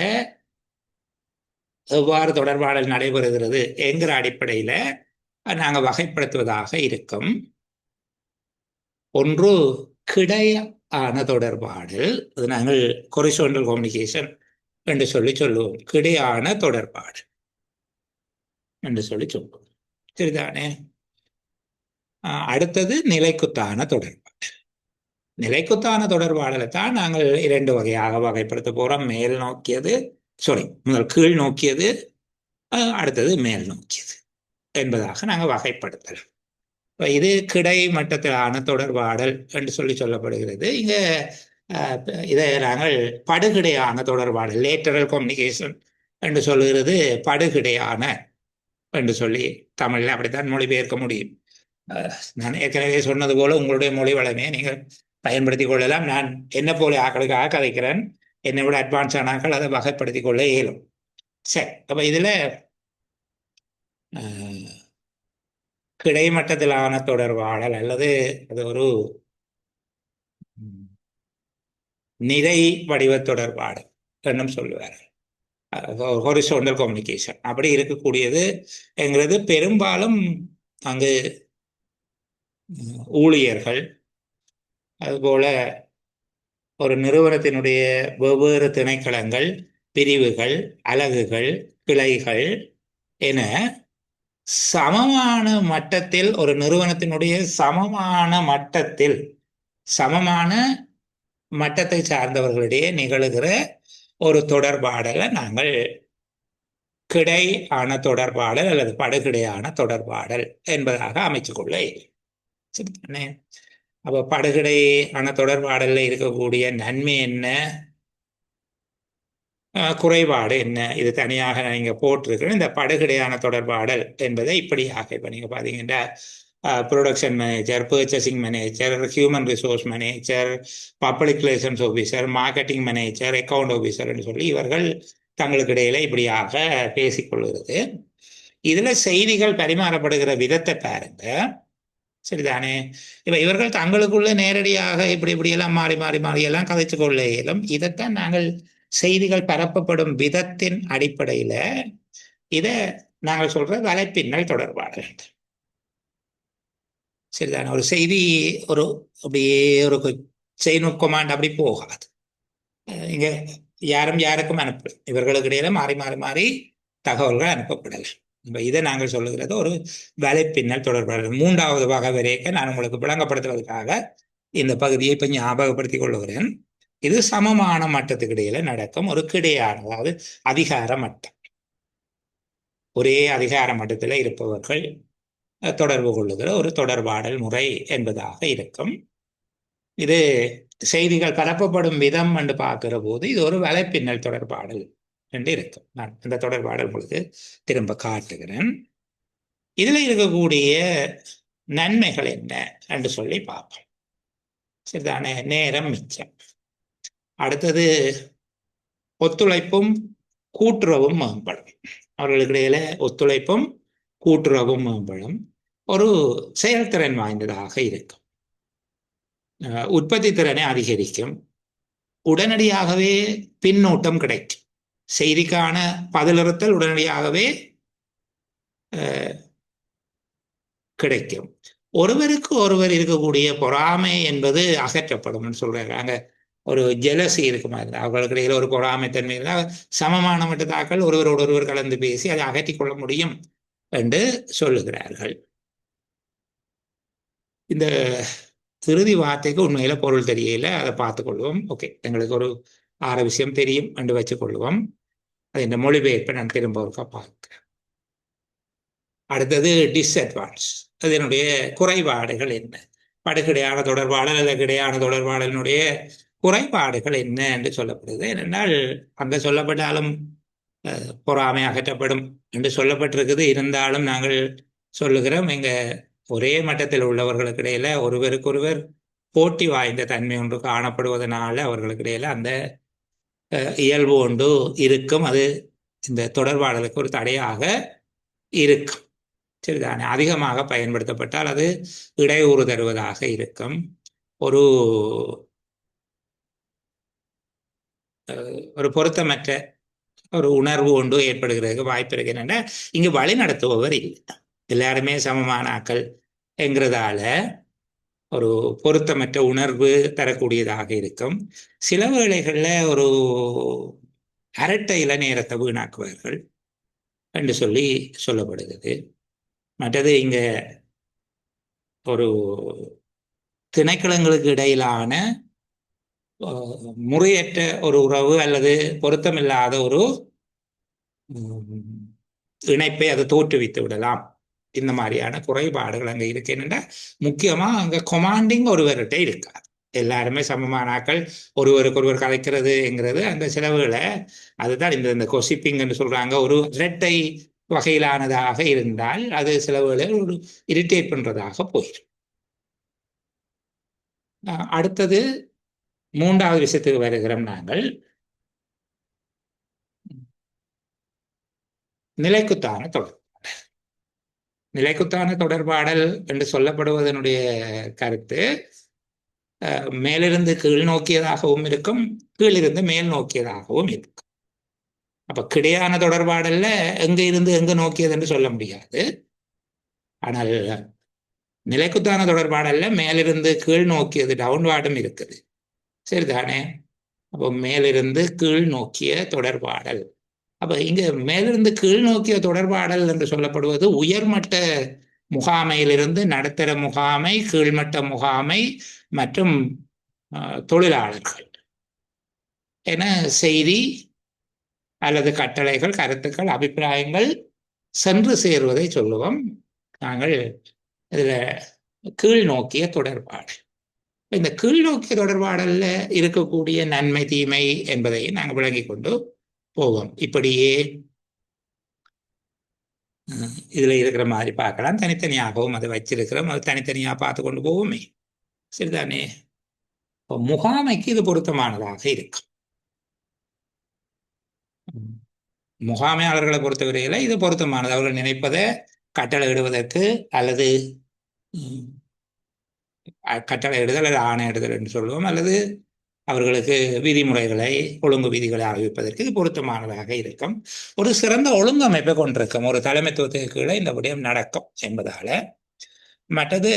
எவ்வாறு தொடர்பாடல் நடைபெறுகிறது என்கிற அடிப்படையில நாங்கள் வகைப்படுத்துவதாக இருக்கும். ஒன்று கிடையான தொடர்பாடல், அது நாங்கள் ஹொரிசான்டல் கம்யூனிகேஷன் என்று சொல்லுவோம். கிடையான தொடர்பாடல் என்று சொல்லுவோம். சரிதானே? அடுத்தது நிலைக்குத்தான தொடர்பாடல். நிலைக்குத்தான தொடர்பாடலை தான் நாங்கள் 2 வகையாக வகைப்படுத்த போறோம். மேல் நோக்கியது, முதல் கீழ் நோக்கியது, அடுத்தது மேல் நோக்கியது என்பதாக நாங்கள் வகைப்படுத்தலாம். இது கிடை மட்டத்திலான தொடர்பாடல் என்று சொல்லப்படுகிறது. இங்க இதை நாங்கள் படுகிடையான தொடர்பாடல், லேட்டரல் கம்யூனிகேஷன் என்று சொல்லுகிறது. படுகிடையான என்று சொல்லி தமிழில் அப்படித்தான் மொழிபெயர்க்க முடியும். நான் ஏற்கனவே சொன்னது போல உங்களுடைய மொழி வளமே நீங்கள் பயன்படுத்தி கொள்ளலாம். நான் என்ன போல ஆக்களுக்காக கதைக்கிறேன், என்னை விட அட்வான்ஸ் ஆனாக்கள் அதை வகைப்படுத்தி கொள்ள இயலும். சரி, அப்ப இதுல கிடைமட்டத்திலான தொடர்பாடல் அல்லது அது ஒரு நிறை வடிவ தொடர்பாடல் என்னும் சொல்லுவார். ஹொரிசான்டல் கம்யூனிகேஷன் அப்படி இருக்கக்கூடியது என்கிறது பெரும்பாலும் அங்கு ஊழியர்கள், அதுபோல ஒரு நிறுவனத்தினுடைய வெவ்வேறு திணைக்களங்கள், பிரிவுகள், அலகுகள், கிளைகள் என சமமான மட்டத்தில், ஒரு நிறுவனத்தினுடைய சமமான மட்டத்தில் சமமான மட்டத்தை சார்ந்தவர்களிடையே நிகழுகிற ஒரு தொடர்பாடலை நாங்கள் கிடை ஆன தொடர்பாடல் அல்லது படுகிடையான தொடர்பாடல் என்பதாக அமைச்சுக்கொள்ள சரிதானே. அப்போ படுகிடை ஆன தொடர்பாடலில் இருக்கக்கூடிய நன்மை என்ன, குறைபாடு என்ன, இது தனியாக நீங்கள் போட்டிருக்கிறேன். இந்த படுகிடையான தொடர்பாடல் என்பதை இப்படியாக இப்போ நீங்கள் பார்த்தீங்கன்னா production manager, purchasing manager, human resource manager, public relations officer, marketing manager, account officer என்று சொல்லி இவர்கள் தங்களுக்கு இடையில இப்படியாக பேசிக்கொள்கிறது. இதுல செய்திகள் பரிமாறப்படுகிற விதத்தை பாருங்க, சரிதானே. இப்ப இவர்கள் தங்களுக்குள்ள நேரடியாக இப்படி இப்படியெல்லாம் மாறி மாறி மாறி எல்லாம் கதைச்சு கொள்ள இயலும். இதைத்தான் நாங்கள் செய்திகள் பரப்பப்படும் விதத்தின் அடிப்படையில இத நாங்கள் சொல்ற வலைப்பின்னல் தொடர்பாடல். சரிதானே. ஒரு செய்தி ஒரு அப்படியே ஒரு செயின் ஆஃப் கமாண்ட் அப்படி போகாது. இங்க யாரும் யாருக்கும் அனுப்பல, இவர்களுக்கு இடையில மாறி மாறி மாறி தகவல்கள் அனுப்பப்படலை. இப்போ இதை நாங்கள் சொல்லுகிறது ஒரு வலைப்பின்னல் தொடர்பாடல். மூன்றாவது வகை வரைக்கும் நான் உங்களுக்கு விளங்கப்படுத்துவதற்காக இந்த பகுதியை இப்போ ஞாபகப்படுத்திக் கொள்ளுகிறேன். இது சமமான மட்டத்துக்கு இடையில நடக்கும் ஒரு கிடையான, அதாவது அதிகார மட்டம். ஒரே அதிகார மட்டத்தில் இருப்பவர்கள் தொடர்பு கொள்ளுகிற ஒரு தொடர்பாடல் முறை என்பதாக இருக்கும். இது செய்திகள் பரப்பப்படும் விதம் என்று பார்க்கிற போது இது ஒரு வலைப்பின்னல் தொடர்பாடல் என்று இருக்கும். நான் இந்த தொடர்பாடல் உங்களுக்கு திரும்ப காட்டுகிறேன். இதுல இருக்கக்கூடிய நன்மைகள் என்ன என்று சொல்லி பார்ப்போம். சரிதானே. நேரம் மிச்சம். அடுத்தது ஒத்துழைப்பும் கூட்டுறவும் மேம்படும். அவர்களுக்கு இடையில ஒத்துழைப்பும் கூட்டுறவும் மேம்படும். ஒரு செயல்திறன் வாய்ந்ததாக இருக்கும். உற்பத்தி திறனை அதிகரிக்கும். உடனடியாகவே பின்னூட்டம் கிடைக்கும். செய்திக்கான பதிலிறுத்தல் உடனடியாகவே கிடைக்கும். ஒருவருக்கு ஒருவர் இருக்கக்கூடிய பொறாமை என்பது அகற்றப்படும் சொல்றாங்க. ஒரு ஜெலசி இருக்குமா, அவர்களுக்கு இடையில ஒரு பொறாமைத்தன்மை இருந்தால் சமமான மட்டத்தாக்கள் ஒருவரோடு ஒருவர் கலந்து பேசி அதை அகற்றிக் கொள்ள முடியும் என்று சொல்லுகிறார்கள். இந்த இறுதி வார்த்தைக்கு உண்மையில பொருள் தெரியல, அதை பார்த்துக்கொள்வோம். ஓகே, எங்களுக்கு ஒரு 6 விஷயம் தெரியும் என்று வச்சுக்கொள்வோம். அது இந்த மொழிபெயர்ப்பை நான் திரும்ப ஒருக்கா பார்க்கிறேன். அடுத்தது டிஸ்அட்வான்ஸ், அதனுடைய குறைபாடுகள் என்ன, படுகிடையான தொடர்பாடல் அல்லது கிடையான தொடர்பாடலினுடைய குறைபாடுகள் என்ன என்று சொல்லப்படுது. ஏனென்றால் அங்கே சொல்லப்பட்டாலும் பொறாமை அகற்றப்படும் என்று சொல்லப்பட்டிருக்குது. இருந்தாலும் நாங்கள் சொல்லுகிறோம், இங்க ஒரே மட்டத்தில் உள்ளவர்களுக்கு இடையில ஒருவருக்கொருவர் போட்டி வாய்ந்த தன்மை ஒன்று காணப்படுவதனால அவர்களுக்கு இடையில அந்த இயல்பு ஒன்று இருக்கும். அது இந்த தொடர்பாடலுக்கு ஒரு தடையாக இருக்கும். சரிதானே. அதிகமாக பயன்படுத்தப்பட்டால் அது இடையூறு தருவதாக இருக்கும். ஒரு பொருத்தமற்ற ஒரு உணர்வு ஒன்று ஏற்படுகிறதுக்கு வாய்ப்பு இருக்கு. என்னென்னா இங்கு வழி நடத்துபவர் இல்லை, எல்லாருமே சமமான ஆக்கள் என்கிறதால ஒரு பொருத்தமற்ற உணர்வு தரக்கூடியதாக இருக்கும். சில வேளைகளில் ஒரு அரட்டையில நேரத்தை வீணாக்குவார்கள் என்று சொல்லி சொல்லப்படுகிறது. மற்றது இங்க ஒரு திணைக்களங்களுக்கு இடையிலான முறையற்ற ஒரு உறவு அல்லது பொருத்தமில்லாத ஒரு இணைப்பை அது தோற்றுவித்து விடலாம். இந்த மாதிரியான குறைபாடுகள் அங்கே இருக்கு. என்னென்னா முக்கியமாக அங்கே கொமாண்டிங் ஒருவர்கிட்ட இருக்காது. எல்லாருமே சமமானாக்கள் ஒருவருக்கு ஒருவர் கலைக்கிறதுங்கிறது அந்த செலவுகளை அதுதான் இந்த கொசிப்பிங் என்று சொல்றாங்க. ஒரு இரட்டை வகையிலானதாக இருந்தால் அது செலவுகளை ஒரு இரிட்டேட் பண்றதாக போயிடும். அடுத்தது மூன்றாவது விஷயத்துக்கு வருகிறோம். நாங்கள் நிலைக்குத்தான தொடர்பாடல். நிலைக்குத்தான தொடர்பாடல் என்று சொல்லப்படுவதனுடைய கருத்து மேலிருந்து கீழ் நோக்கியதாகவும் இருக்கும், கீழிருந்து மேல் நோக்கியதாகவும் இருக்கும். அப்ப கிடையான தொடர்பாடல்ல எங்க இருந்து எங்க நோக்கியது என்று சொல்ல முடியாது. ஆனால் நிலைக்குத்தான தொடர்பாடல்ல மேலிருந்து கீழ் நோக்கியது, டவுன்வார்டும் இருக்குது. சரிதானே. அப்போ மேலிருந்து கீழ் நோக்கிய தொடர்பாடல். அப்ப இங்க மேலிருந்து கீழ் நோக்கிய தொடர்பாடல் என்று சொல்லப்படுவது உயர்மட்ட முகாமையிலிருந்து நடுத்தர முகாமை, கீழ்மட்ட முகாமை மற்றும் தொழிலாளர்கள் என செய்தி அல்லது கட்டளைகள், கருத்துக்கள், அபிப்பிராயங்கள் சென்று சேருவதை சொல்லுவோம். நாங்கள் இதில் கீழ் நோக்கிய தொடர்பாடு, இந்த கீழ் நோக்கிய தொடர்பாடல்ல இருக்கக்கூடிய நன்மை தீமை என்பதை நாங்கள் விளங்கி கொண்டு போவோம். இப்படியே இதுல இருக்கிற மாதிரி பார்க்கலாம். தனித்தனியாகவும் அதை வச்சிருக்கிறோம். அது தனித்தனியாக பார்த்து கொண்டு போவோமே, சரிதானே? முகாமைக்கு இது பொருத்தமானதாக இருக்கும். முகாமையாளர்களை பொறுத்தவரையில் இது பொருத்தமானது. அவர்கள் நினைப்பதை கட்டளையிடுவதற்கு அல்லது கட்டளையிடுதல் அல்லது ஆணையிடுதல் என்று சொல்லுவோம், அல்லது அவர்களுக்கு விதிமுறைகளை, ஒழுங்கு விதிகளை அறிவிப்பதற்கு இது பொருத்தமானதாக இருக்கும். ஒரு சிறந்த ஒழுங்கமைப்பை கொண்டிருக்கும். ஒரு தலைமைத்துவத்துக்கு கீழே இந்த விடயம் நடக்கும் என்பதால. மற்றது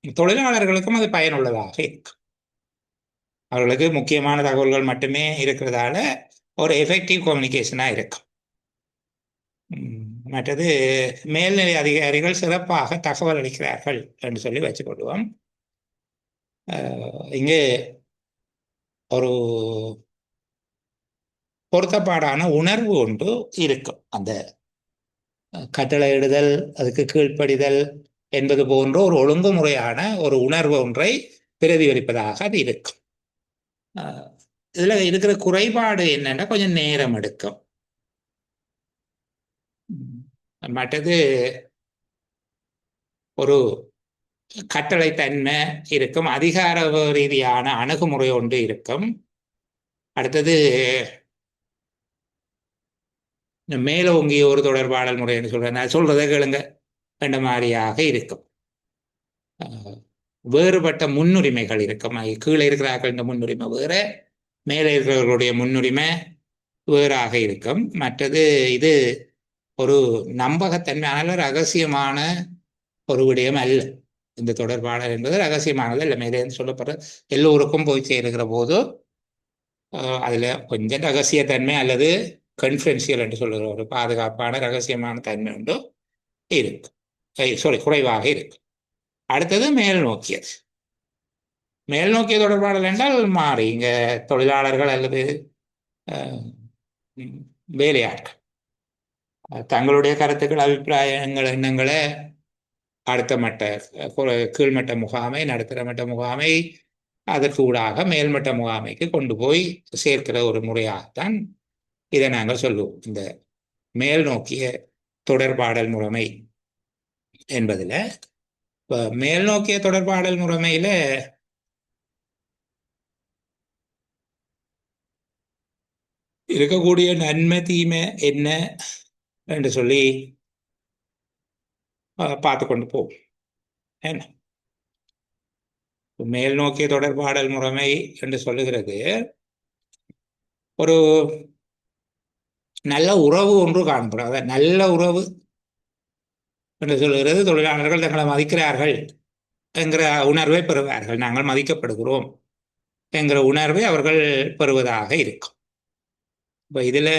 தொழிலாளர்களுக்கும் அது பயனுள்ளதாக இருக்கும். அவர்களுக்கு முக்கியமான தகவல்கள் மட்டுமே இருக்கிறதால ஒரு எஃபெக்டிவ் கம்யூனிகேஷனாக இருக்கும். மற்றது மேல்நிலை அதிகாரிகள் சிறப்பாக தகவல் அளிக்கிறார்கள் என்று சொல்லி வச்சுக்கொள்வோம். இங்கு ஒரு பொருத்தப்பாடான உணர்வு ஒன்று இருக்கும். அந்த கட்டளையிடுதல், அதுக்கு கீழ்ப்படிதல் என்பது போன்ற ஒரு ஒழுங்குமுறையான ஒரு உணர்வு ஒன்றை பிரதிபலிப்பதாக அது இருக்கும். இதுல இருக்கிற குறைபாடு என்னன்னா, கொஞ்சம் நேரம் எடுக்கும். மற்றது ஒரு கட்டளை தன்மை இருக்கும். அதிகார ரீதியான அணுகுமுறை ஒன்று இருக்கும். அடுத்தது மேலோங்கிய ஒரு தொடர்பாடல் முறைன்னு சொல்றேன். நான் சொல்றதை கேளுங்க என்ற மாதிரியாக இருக்கும். வேறுபட்ட முன்னுரிமைகள் இருக்கும். கீழே இருக்கிறார்கள் இந்த முன்னுரிமை வேற, மேலே இருக்கிறவர்களுடைய முன்னுரிமை வேறாக இருக்கும். மற்றது இது ஒரு நம்பகத்தன்மையான ரகசியமான ஒரு விடயம் அல்ல. இந்த தொடர்பாடல் என்பது ரகசியமானது இல்லை. மேலே சொல்லப்படுற எல்லோருக்கும் போய் சேருகிற போது அதுல கொஞ்சம் ரகசியத்தன்மை அல்லது கன்ஃபிடென்ஷியல் என்று சொல்லுகிற ஒரு பாதுகாப்பான ரகசியமான தன்மை உண்டு இருக்கும். குறைவாக இருக்கும். அடுத்தது மேல் நோக்கியது. மேல் நோக்கிய தொடர்பாடல் என்றால் மாறி இங்க தொழிலாளர்கள் அல்லது வேலையாட்கள் தங்களுடைய கருத்துக்கள், அபிப்பிராயங்கள், எண்ணங்களை அடுத்த மட்ட கீழ்மட்ட முகாமை, நடுத்தர மட்ட முகாமை, அதற்கு ஊடாக மேல்மட்ட முகாமைக்கு கொண்டு போய் சேர்க்கிற ஒரு முறையாகத்தான் இதை நாங்கள் சொல்லுவோம். இந்த மேல் நோக்கிய தொடர்பாடல் முறைமை என்பதில் இப்போ மேல் நோக்கிய தொடர்பாடல் முறைமையில இருக்கக்கூடிய நன்மை தீமை என்ன என்று சொல்லி பார்த்து கொண்டு போவோம். என்ன மேல் நோக்கிய தொடர்பாடல் முறைமை என்று சொல்லுகிறது, ஒரு நல்ல உறவு ஒன்று காணப்படும். அதாவது நல்ல உறவு என்று சொல்லுகிறது, தொழிலாளர்கள் தங்களை மதிக்கிறார்கள் என்கிற உணர்வை பெறுவார்கள். நாங்கள் மதிக்கப்படுகிறோம் என்கிற உணர்வை அவர்கள் பெறுவதாக இருக்கும். இப்போ இதில்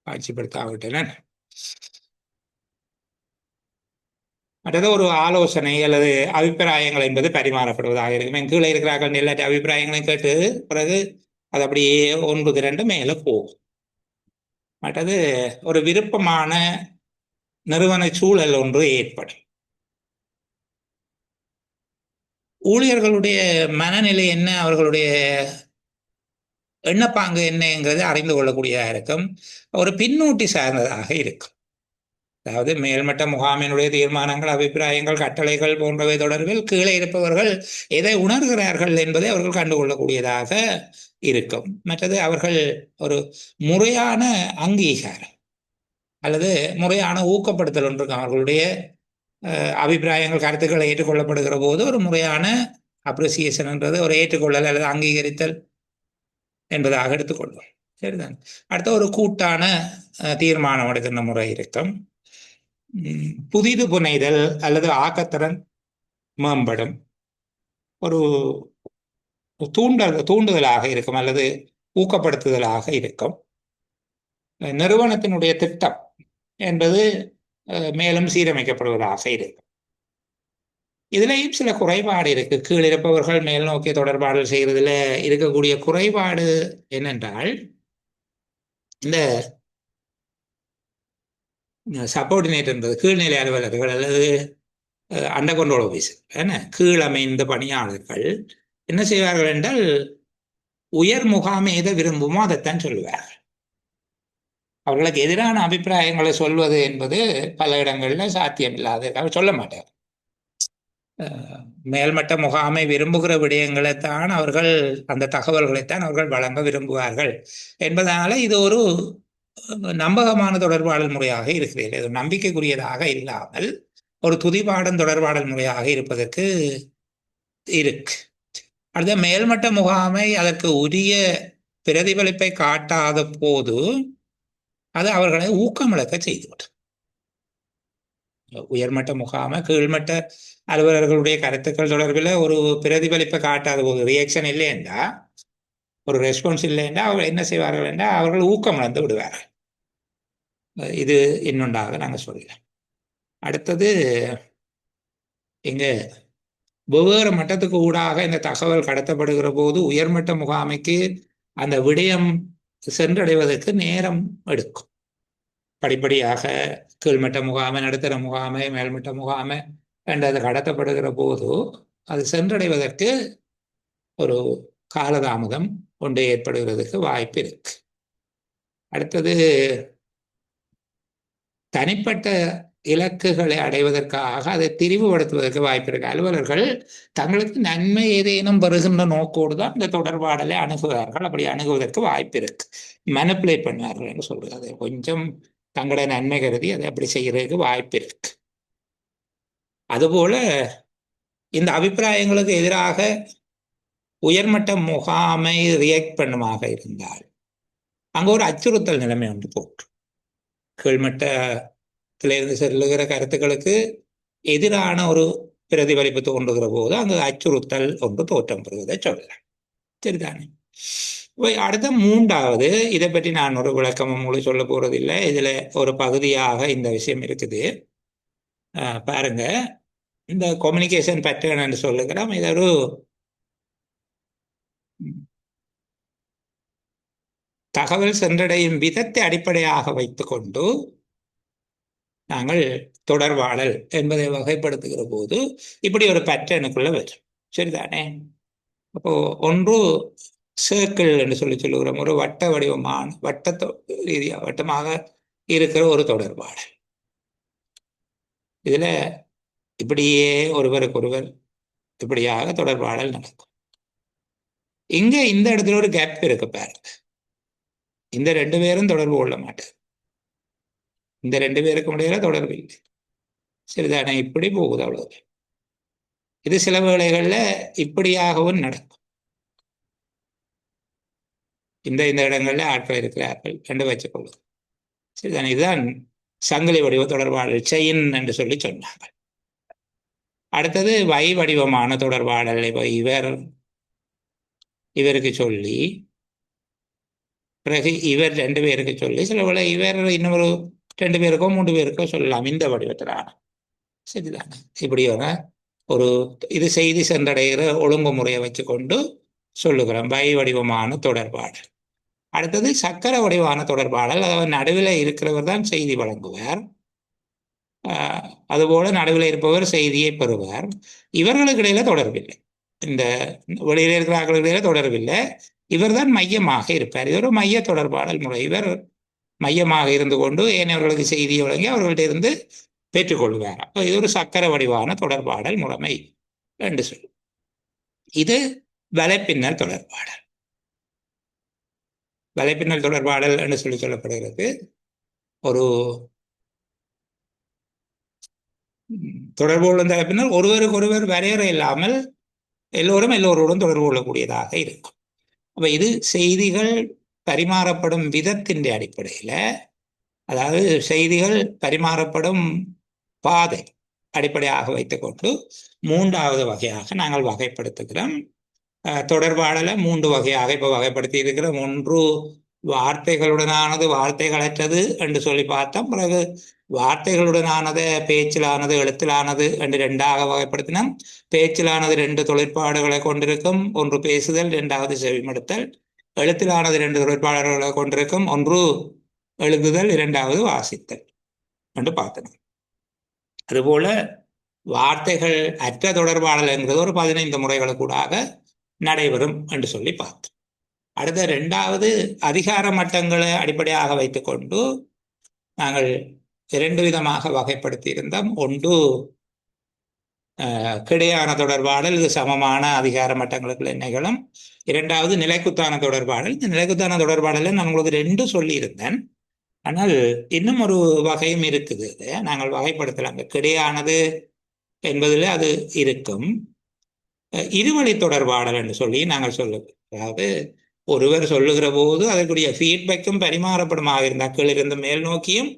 காட்சிப்படுத்தாவிட்டேன். மற்றது ஒரு ஆலோசனை அல்லது அபிப்பிராயங்கள் என்பது பரிமாறப்படுவதாக இருக்கும். என் கீழே இருக்கிறார்கள் எல்லா அபிப்பிராயங்களையும் கேட்டு பிறகு அது அப்படியே 1 மேலே போகும். மற்றது ஒரு விருப்பமான நிறுவன சூழல் ஒன்று ஏற்படும். ஊழியர்களுடைய மனநிலை என்ன, அவர்களுடைய எண்ணப்பாங்கு என்னங்கிறது அறிந்து கொள்ளக்கூடியதாக இருக்கும். ஒரு பின்னூட்டி சார்ந்ததாக இருக்கும். அதாவது மேல்மட்ட முகாமினுடைய தீர்மானங்கள், அபிப்பிராயங்கள், கட்டளைகள் போன்றவை தொடர்பில் கீழே இருப்பவர்கள் எதை உணர்கிறார்கள் என்பதை அவர்கள் கண்டுகொள்ளக்கூடியதாக இருக்கும். மற்றது அவர்கள் ஒரு முறையான அங்கீகாரம் அல்லது முறையான ஊக்கப்படுத்தல் ஒன்று இருக்கும். அவர்களுடைய அபிப்பிராயங்கள், கருத்துக்களை ஏற்றுக்கொள்ளப்படுகிற போது ஒரு முறையான அப்ரிசியேஷன் என்றது ஒரு ஏற்றுக்கொள்ளல் அல்லது அங்கீகரித்தல் என்பதாக எடுத்துக்கொள்வோம். சரிதான். அடுத்த ஒரு கூட்டான தீர்மானம் எடுக்கின்ற முறை இருக்கும். புதிது புனைதல் அல்லது ஆக்கத்திறன் மேம்படும். ஒரு தூண்டுதலாக இருக்கும் அல்லது ஊக்கப்படுத்துதலாக இருக்கும். நிறுவனத்தினுடைய திட்டம் என்பது மேலும் சீரமைக்கப்படுவதாக இருக்கும். இதுலேயும் சில குறைபாடு இருக்கு. கீழ் இருப்பவர்கள் மேல் நோக்கி தொடர்பாடல் செய்கிறதுல இருக்கக்கூடிய குறைபாடு என்னென்றால், இந்த சப்பார்டினேட் என்பது கீழ்நிலை அலுவலர்கள் அல்லது அண்டர் கண்ட்ரோல் ஆஃபீஸர் என்ன கீழமைந்த பணியாளர்கள் என்ன செய்வார்கள் என்றால், உயர் முகாமை எதை விரும்புமோ அதைத்தான் சொல்லுவார்கள். அவர்களுக்கு எதிரான அபிப்பிராயங்களை சொல்வது என்பது பல இடங்களில் சாத்தியம் இல்லாத, அவர் சொல்ல மாட்டார். மேல்மட்ட முகாமை விரும்புகிற விடயங்களைத்தான் அவர்கள், அந்த தகவல்களைத்தான் அவர்கள் வழங்க விரும்புவார்கள் என்பதனால இது ஒரு நம்பகமான தொடர்பாடல் முறையாக இருக்கிறது. இது நம்பிக்கைக்குரியதாக இல்லாமல் ஒரு துதிபாடம் தொடர்பாடல் முறையாக இருப்பதற்கு இருக்கு. அடுத்த மேல்மட்ட முகாமை அதற்கு உரிய பிரதிபலிப்பை காட்டாத போது அது அவர்களை ஊக்கமிழக்க செய்துவிடும். உயர்மட்ட முகாமை கீழ்மட்ட அலுவலர்களுடைய கருத்துக்கள் தொடர்பில் ஒரு பிரதிபலிப்பை காட்டாத போது, ரியாக்ஷன் இல்லையென்றா, ஒரு ரெஸ்பான்ஸ் இல்லையென்றா அவர்கள் என்ன செய்வார்கள் என்றால் அவர்கள் ஊக்கம் இழந்து விடுவார்கள். இது இன்னொன்றாக நாங்கள் சொல்கிறோம். அடுத்தது, இங்கே வெவ்வேறு மட்டத்துக்கு ஊடாக இந்த தகவல் கடத்தப்படுகிற போது உயர்மட்ட முகாமைக்கு அந்த விடயம் சென்றடைவதற்கு நேரம் எடுக்கும். படிப்படியாக கீழ்மட்ட முகாமை, நடுத்தர முகாமை, மேல்மட்ட முகாமை என்றது கடத்தப்படுகிற போது அது சென்றடைவதற்கு ஒரு காலதாமதம் ஒன்று ஏற்படுகிறதுக்கு வாய்ப்பு இருக்கு. அடுத்தது, தனிப்பட்ட இலக்குகளை அடைவதற்காக அதை திரிவுபடுத்துவதற்கு வாய்ப்பு இருக்கு. அலுவலர்கள் தங்களுக்கு நன்மை ஏதேனும் வருகின்ற நோக்கோடு தான் இந்த தொடர்பாடலை அணுகுவார்கள். அப்படி அணுகுவதற்கு வாய்ப்பு இருக்கு. மேனிப்புலேட் பண்ணுவார்கள் என்று சொல்றது, அதை கொஞ்சம் தங்களுடைய நன்மை கருதி அதை அப்படி செய்யறதுக்கு வாய்ப்பு இருக்கு. அதுபோல இந்த அபிப்பிராயங்களுக்கு எதிராக உயர்மட்ட முகாமை ரியாக்ட் பண்ணுமாக இருந்தால் அங்க ஒரு அச்சுறுத்தல் நிலைமை ஒன்று போட்டு, கீழ்மட்டத்திலிருந்து செல்லுகிற கருத்துக்களுக்கு எதிரான ஒரு பிரதிபலிப்பு தோன்றுகிற போது அங்கு அச்சுறுத்தல் ஒன்று தோற்றம் பெறுவதை சொல்லலாம். சரிதானே? அடுத்த மூன்றாவது, இதை பற்றி நான் ஒரு விளக்கமும் முழு சொல்ல போறதில்லை. இதுல ஒரு பகுதியாக இந்த விஷயம் இருக்குது. பாருங்க, இந்த கம்யூனிகேஷன் பேட்டர்ன் என்று சொல்லுகிறோம். இது ஒரு தகவல் சென்றடையும் விதத்தை அடிப்படையாக வைத்துக்கொண்டு நாங்கள் தொடர்பாடல் என்பதை வகைப்படுத்துகிற போது இப்படி ஒரு பேட்டர்னுக்குள்ள வரும். சரிதானே? அப்போ ஒன்று சர்க்கிள் என்று சொல்லுகிறோம், ஒரு வட்ட வடிவமான ரீதியாக வட்டமாக இருக்கிற ஒரு தொடர்பாடல். இதுல இப்படியே ஒருவருக்கொருவர் இப்படியாக தொடர்பாடல் நடக்கும். இங்க இந்த இடத்துல ஒரு கேப் இருக்கு பாருங்க. இந்த ரெண்டு பேரும் தொடர்பு கொள்ள மாட்டார். இந்த ரெண்டு பேருக்கும் இடையில தொடர்பு இல்லை. சரிதானே? இப்படி போகுது, அவ்வளவு. இது சில வேளைகள்ல இப்படியாகவும் நடக்கும். இந்த இடங்கள்ல ஆட்கள் இருக்கிறார்கள் என்று வச்சுக்கொள்ளும். சரிதானே? இதுதான் சங்கிலி வடிவ தொடர்பாடல், செயின் என்று சொல்லி சொன்னாங்க. அடுத்தது வை வடிவமான தொடர்பாடல். இவருக்கு சொல்லி பிறகு இவர் ரெண்டு பேருக்கு சொல்லி சில வேளை இவர் இன்னொரு ரெண்டு பேருக்கோ மூன்று பேருக்கோ சொல்லலாம் இந்த வடிவத்திலான. சரிதானே? இப்படியான ஒரு இது செய்தி சென்றடைகிற ஒழுங்குமுறையை வச்சுக்கொண்டு சொல்லுகிறோம் வை வடிவமான தொடர்பாடல். அடுத்தது சக்கர வடிவான தொடர்பாடல். அதாவது நடுவில் இருக்கிறவர் தான் செய்தி வழங்குவார், அதுபோல நடுவில் இருப்பவர் செய்தியை பெறுவார். இவர்களுக்கு இடையில தொடர்பில்லை, இந்த வெளியில இருக்கிற ஆட்களுக்கு இடையில தொடர்பில்லை. இவர் தான் மையமாக இருப்பார். இது ஒரு மைய தொடர்பாடல் முறை. இவர் மையமாக இருந்து கொண்டு ஏனையவர்களுக்கு செய்தியை வழங்கி அவர்கள்ட்ட இருந்து பெற்றுக்கொள்வார். அப்போ இது ஒரு சக்கர வடிவான தொடர்பாடல் முறைமை என்று சொல்லும். இது வலைப்பின்னல் தொடர்பாடல். வலைப்பின்னல் தொடர்பாடல் என்று சொல்லப்படுகிறது. ஒரு தொடர்பு கொள்ளும் தரப்பினர் ஒருவருக்கு ஒருவர் வரையறை இல்லாமல் எல்லோரும் எல்லோருடன் தொடர்பு கொள்ளக்கூடியதாக இருக்கும். அப்ப இது செய்திகள் பரிமாறப்படும் விதத்தின் அடிப்படையில், அதாவது செய்திகள் பரிமாறப்படும் பாதை அடிப்படையாக வைத்துக்கொண்டு மூன்றாவது வகையாக நாங்கள் வகைப்படுத்துகிறோம். தொடர்பாடலை மூன்று வகையாக இப்போ வகைப்படுத்தி இருக்கிறோம். ஒன்று வார்த்தைகளுடனானது, வார்த்தைகளற்றது என்று சொல்லி பார்த்தோம். பிறகு வார்த்தைகளுடனானது, பேச்சிலானது, எழுத்திலானது என்று ரெண்டாக வகைப்படுத்தினோம். பேச்சிலானது ரெண்டு தொழிற்பாடுகளை கொண்டிருக்கும். ஒன்று பேசுதல், இரண்டாவது செவிமடுத்தல். எழுத்திலானது ரெண்டு தொழிற்பாடுகளை கொண்டிருக்கும். ஒன்று எழுதுதல், இரண்டாவது வாசித்தல் என்று பார்த்தோம். அதுபோல வார்த்தைகள் அற்ற தொடர்பாடல் என்கிறது ஒரு 15 முறைகளுக்கூடாக நடைபெறும் என்று சொல்லி பார்த்தோம். அடுத்த இரண்டாவது அதிகார மட்டங்களை அடிப்படையாக வைத்துக்கொண்டு நாங்கள் 2 விதமாக வகைப்படுத்தி இருந்தோம். ஒன்று கிடையான தொடர்பாடல், இது சமமான அதிகார மட்டங்களுக்கு நிகழும். இரண்டாவது நிலைக்குத்தான தொடர்பாடல். இந்த நிலைக்குத்தான தொடர்பாடலில் நான் உங்களுக்கு 2 சொல்லியிருந்தேன். ஆனால் இன்னும் ஒரு வகையும் இருக்குது. நாங்கள் வகைப்படுத்தலாம். கிடையானது என்பதில் அது இருக்கும். இருவழி தொடர்பாடல் என்று சொல்லி நாங்கள் சொல்லுவோம். அதாவது ஒருவர் சொல்லுகிற போது அதற்குரிய ஃபீட்பேக்கும் பரிமாறப்படுமாக இருந்தால் கீழிருந்து மேல் நோக்கியும்,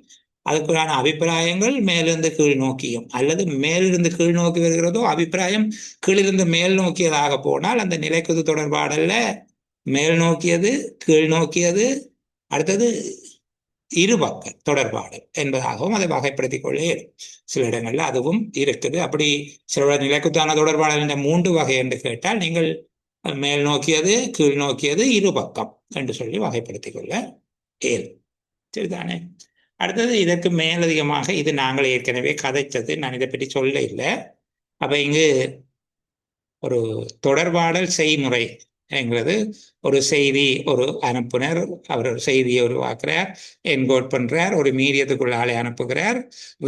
அதுக்குள்ளான அபிப்பிராயங்கள் மேலிருந்து கீழ் நோக்கியும், அல்லது மேலிருந்து கீழ் நோக்கி வருகிறதோ அபிப்பிராயம் கீழிருந்து மேல் நோக்கியதாக போனால் அந்த நிலைக்குது தொடர்பாடல்ல மேல் நோக்கியது, கீழ் நோக்கியது, அடுத்தது இருபக்க தொடர்பாடல் என்பதாகவும் அதை வகைப்படுத்திக் கொள்ளே. சில இடங்கள்ல அதுவும் இருக்குது. அப்படி சில நிலைக்குத்தான தொடர்பாடல் என்ற 3 வகை என்று கேட்டால் நீங்கள் மேல் நோக்கியது, கீழ் நோக்கியது, இருபக்கம் என்று சொல்லி வகைப்படுத்திக் கொள்ள இயலும். சரிதானே? அடுத்தது இதற்கு மேலதிகமாக இது நாங்கள் ஏற்கனவே கதைச்சது, நான் இதை பற்றி சொல்ல இல்லை. அப்ப இங்கு ஒரு தொடர்பாடல் செய்முறை என்கிறது ஒரு செய்தி, ஒரு அனுப்புனர் அவர் ஒரு செய்தியை உருவாக்குறார், என்கோட் பண்றார், ஒரு மீடியத்துக்குள்ள ஆளை அனுப்புகிறார்,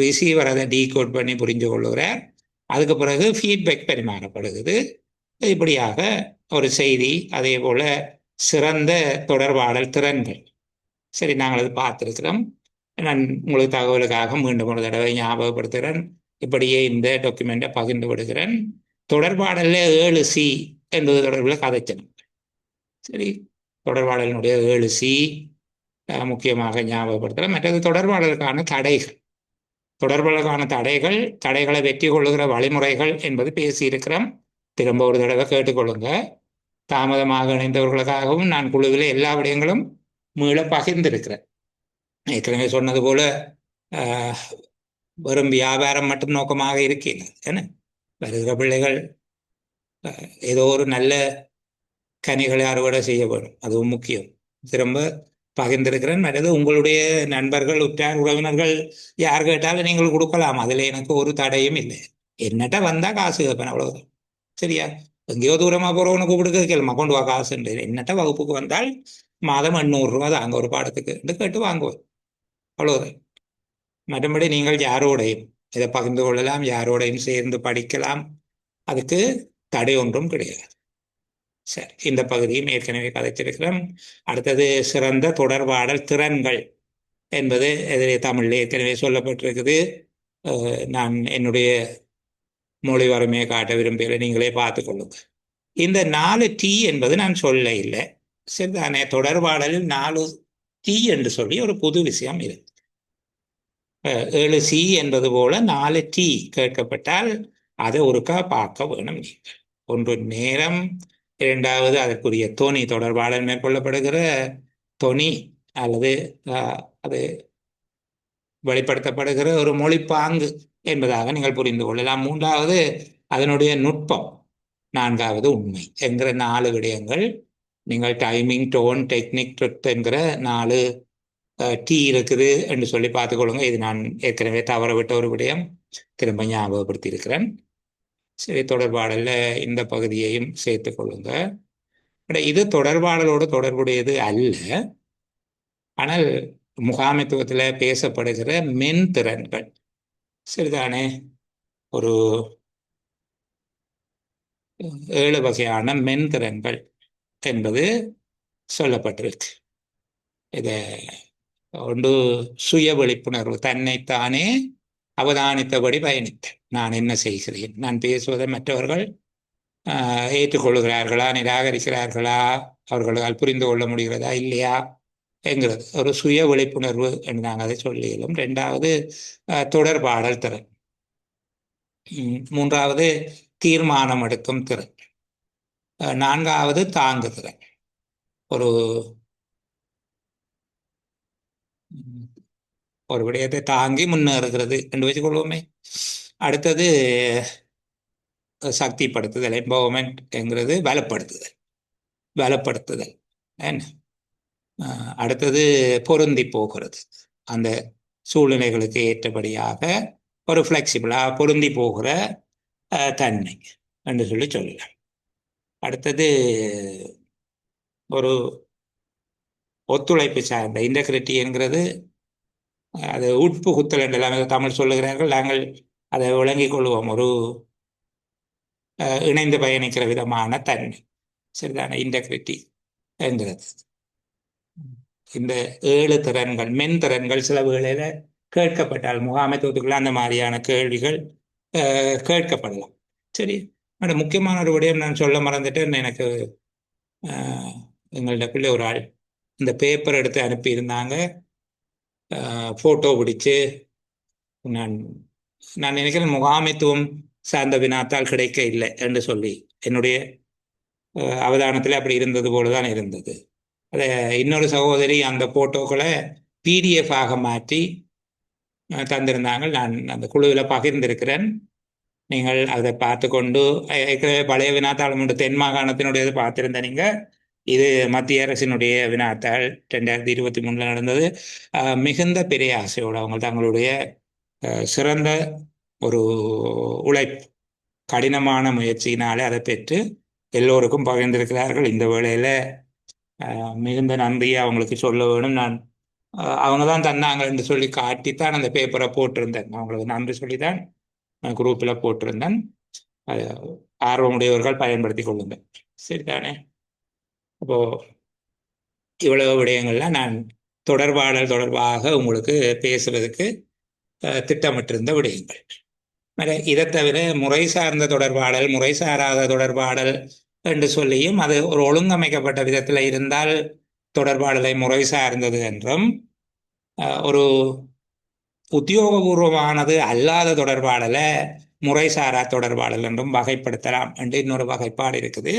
ரிசீவர் அதை டீகோட் பண்ணி புரிஞ்சு கொள்ளுகிறார், அதுக்கு பிறகு ஃபீட்பேக் பரிமாறப்படுகிறது. இப்படியாக ஒரு செய்தி. அதே போல சிறந்த தொடர்பாடல் திறன்கள். சரி, நாங்கள் அது பார்த்துருக்கிறோம். நான் உங்களுக்கு தகவலுக்காக மீண்டும் ஒரு தடவை ஞாபகப்படுத்துகிறேன். இப்படியே இந்த டாக்குமெண்ட்டை பகிர்ந்து விடுகிறேன். தொடர்பாடலில் 7C என்பது தொடர்பில் கதைச்சணும். சரி, தொடர்பாடலினுடைய 7C முக்கியமாக ஞாபகப்படுத்துகிறேன். மற்றது தொடர்பாடலுக்கான தடைகள், தொடர்பாடலுக்கான தடைகள், தடைகளை வெற்றி கொள்ளுகிற வழிமுறைகள் என்பது பேசியிருக்கிறோம். திரும்ப ஒரு தடவை கேட்டுக்கொள்ளுங்க. தாமதமாக இணைந்தவர்களுக்காகவும் நான் குழுவில் எல்லா விடயங்களும் மீள பகிர்ந்திருக்கிறேன். ஏற்கனவே சொன்னது போல வெறும் வியாபாரம் மட்டும் நோக்கமாக இருக்கீங்க. ஏன்னா வருகிற பிள்ளைகள் ஏதோ ஒரு நல்ல கனிகளை அறுவடை செய்ய வேணும், அதுவும் முக்கியம். திரும்ப பகிர்ந்திருக்கிறேன். மற்றது உங்களுடைய நண்பர்கள், உற்றார் உறவினர்கள் யார் கேட்டாலும் நீங்கள் கொடுக்கலாம். அதில் எனக்கு ஒரு தடையும் இல்லை. என்னட்ட வந்தா காசு கேட்பேன், அவ்வளவுதான். சரியா? எங்கேயோ தூரமா போறவனுக்கு கொடுக்க கேள்மா கொண்டு வா காசு. என்னட்ட வகுப்புக்கு வந்தால் மாதம் 800 ரூபா தான் அங்கே ஒரு பாடத்துக்கு கேட்டு வாங்குவேன், அவ்வளவுதான். மற்றபடி நீங்கள் யாரோடையும் இதை பகிர்ந்து கொள்ளலாம், யாரோடையும் சேர்ந்து படிக்கலாம், அதுக்கு தடை ஒன்றும் கிடையாது. சரி, இந்த பகுதியும் ஏற்கனவே கதைச்சிருக்கிறோம். அடுத்தது சிறந்த தொடர்பாடல் திறன்கள் என்பது எதிரே தமிழில் ஏற்கனவே சொல்லப்பட்டிருக்குது. நான் என்னுடைய மொழி வறுமையை காட்ட விரும்பல, நீங்களே பார்த்து கொள்ளுங்க. இந்த 4T என்பது நான் சொல்ல இல்லை. சரிதானே? தொடர்பாடலில் 4T என்று சொல்லி ஒரு புது விஷயம் இருக்கு. 7C என்பது போல 4T கேட்கப்பட்டால் அதை ஒருக்கா பார்க்க வேணும் நீங்கள். ஒன்று நேரம், இரண்டாவது அதற்குரிய தொனி, தொடர்பாடல் மேற்கொள்ளப்படுகிற தொனி அல்லது அது வெளிப்படுத்தப்படுகிற ஒரு மொழிப்பாங்கு என்பதாக நீங்கள் புரிந்து கொள்ளலாம். மூன்றாவது அதனுடைய நுட்பம், நான்காவது உண்மை என்கிற 4 விடயங்கள். நீங்கள் டைமிங், டோன், டெக்னிக், ட்ரித் என்கிற 4T இருக்குது என்று சொல்லி பார்த்துக்கொள்ளுங்க. இது நான் ஏற்கனவே தவற விட்ட ஒரு விடயம், திரும்ப ஞாபகப்படுத்தி இருக்கிறேன். சரி, தொடர்பாடலில் இந்த பகுதியையும் சேர்த்து கொள்ளுங்க. இது தொடர்பாடலோடு தொடர்புடையது அல்ல, ஆனால் முகாமைத்துவத்தில் பேசப்படுகிற மென்திறன்கள். சரிதானே? ஒரு 7 வகையான மென்திறன்கள் என்பது சொல்லப்பட்டிருக்கு. இதை ஒன்று சுய விழிப்புணர்வு, தன்னைத்தானே அவதானித்தபடி பயணித்த, நான் என்ன செய்கிறேன், நான் பேசுவதை மற்றவர்கள் ஏற்றுக்கொள்கிறார்களா, நிராகரிக்கிறார்களா, அவர்களால் புரிந்து கொள்ள முடிகிறதா இல்லையா என்கிறது ஒரு சுய விழிப்புணர்வு என்று நாங்கள் அதை சொல்லியும். ரெண்டாவது தொடர்பாடல் திறன். மூன்றாவது தீர்மானம் எடுக்கும் திறன். நான்காவது தாங்குதிறன். ஒரு ஒரு விடயத்தை தாங்கி முன்னேறுகிறது என்று வச்சுக்கொள்வோமே. அடுத்தது சக்திப்படுத்துதல், எம்பவர்மெண்ட் என்கிறது பலப்படுத்துதல். பலப்படுத்துதல் என்ன. அடுத்தது பொருந்தி போகிறது, அந்த சூழ்நிலைகளுக்கு ஏற்றபடியாக ஒரு ஃப்ளெக்சிபிளாக பொருந்தி போகிற தன்மை என்று சொல்லலாம். அடுத்தது ஒரு ஒத்துழைப்பு சார்ந்த இன்டெகிரிட்டி என்கிறது, அது உட்புகுத்தல் என்றெல்லாம் தமிழ் சொல்லுகிறார்கள், நாங்கள் அதை விளங்கிக் கொள்வோம். ஒரு இணைந்து பயணிக்கிற விதமான தன்மை, சரிதான இன்டெகிரிட்டி என்கிறது. இந்த 7 திறன்கள், மென் திறன்கள் சில வேளையில கேட்கப்பட்டால் முகாமைத்துவத்துக்குள்ள அந்த மாதிரியான கேள்விகள் கேட்கப்படலாம். சரி, முக்கியமான ஒரு விடயம் நான் சொல்ல மறந்துட்டேன். எனக்கு எங்கள்ட பிள்ளை ஒரு ஆள் இந்த பேப்பர் எடுத்து அனுப்பியிருந்தாங்க, ஃபோட்டோ பிடிச்சு. நான் நான் நினைக்கிறேன் முகாமைத்துவம் சார்ந்த வினாத்தால் கிடைக்க இல்லை என்று சொல்லி என்னுடைய அவதானத்தில் அப்படி இருந்தது போலதான் இருந்தது. அதை இன்னொரு சகோதரி அந்த போட்டோக்களை PDF ஆக மாற்றி தந்திருந்தாங்க. நான் அந்த குழுவில் பகிர்ந்திருக்கிறேன். நீங்கள் அதை பார்த்து கொண்டு, ஏற்கனவே பழைய வினாத்தாள் உண்டு, தென் மாகாணத்தினுடையது பார்த்திருந்த நீங்கள். இது மத்திய அரசினுடைய வினாத்தாள் 2023 நடந்தது. மிகுந்த பெரிய ஆசையோடு அவங்க தங்களுடைய சிறந்த ஒரு உழைப்பு, கடினமான முயற்சியினாலே அதை பெற்று எல்லோருக்கும் பகிர்ந்திருக்கிறார்கள். இந்த வேளையில் மிகுந்த நன்றியை அவங்களுக்கு சொல்ல வேணும். நான் அவங்க தான் தந்தாங்க என்று சொல்லி காட்டித்தான் அந்த பேப்பரை போட்டிருந்தேன். அவங்களுக்கு நன்றி சொல்லி தான் குரூப்பில் போட்டிருந்தேன். ஆர்வமுடையவர்கள் பயன்படுத்தி கொள்ளுங்கள், சரிதானே. அப்போ இவ்வளவு விடயங்கள்லாம் நான் தொடர்பாடல் தொடர்பாக உங்களுக்கு பேசுறதுக்கு திட்டமிட்டிருந்த விடயங்கள். இதை தவிர முறை சார்ந்த தொடர்பாடல், முறை சாராத தொடர்பாடல் என்று சொல்லியும், அது ஒரு ஒழுங்கமைக்கப்பட்ட விதத்தில் இருந்தால் தொடர்பாடலை முறை சார்ந்தது என்றும், ஒரு உத்தியோகபூர்வமானது அல்லாத தொடர்பாடலை முறைசாரா தொடர்பாடல் என்றும் வகைப்படுத்தலாம் என்று இன்னொரு வகைப்பாடு இருக்குது.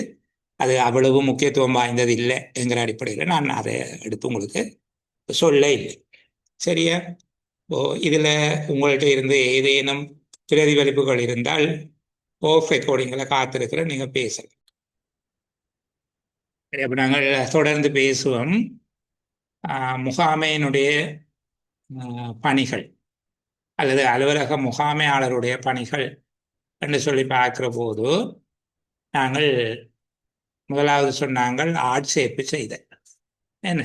அது அவ்வளவு முக்கியத்துவம் வாய்ந்தது இல்லை என்கிற அடிப்படையில் நான் அதை எடுத்து உங்களுக்கு சொல்ல இல்லை, சரியா. இதில் உங்கள்கிட்ட இருந்து ஏதேனும் பிரதிபலிப்புகள் இருந்தால் ஆஃப் ரெக்கார்டிங்களை காத்திருக்கிற நீங்கள் பேசலாம். அப்போ நாங்கள் தொடர்ந்து பேசுவோம். முகாமையினுடைய பணிகள் அல்லது அலுவலக முகாமையாளருடைய பணிகள் என்று சொல்லி பார்க்கிற போது, நாங்கள் முதலாவது சொன்னாங்கள் ஆட்சேர்ப்பு செய்தல், என்ன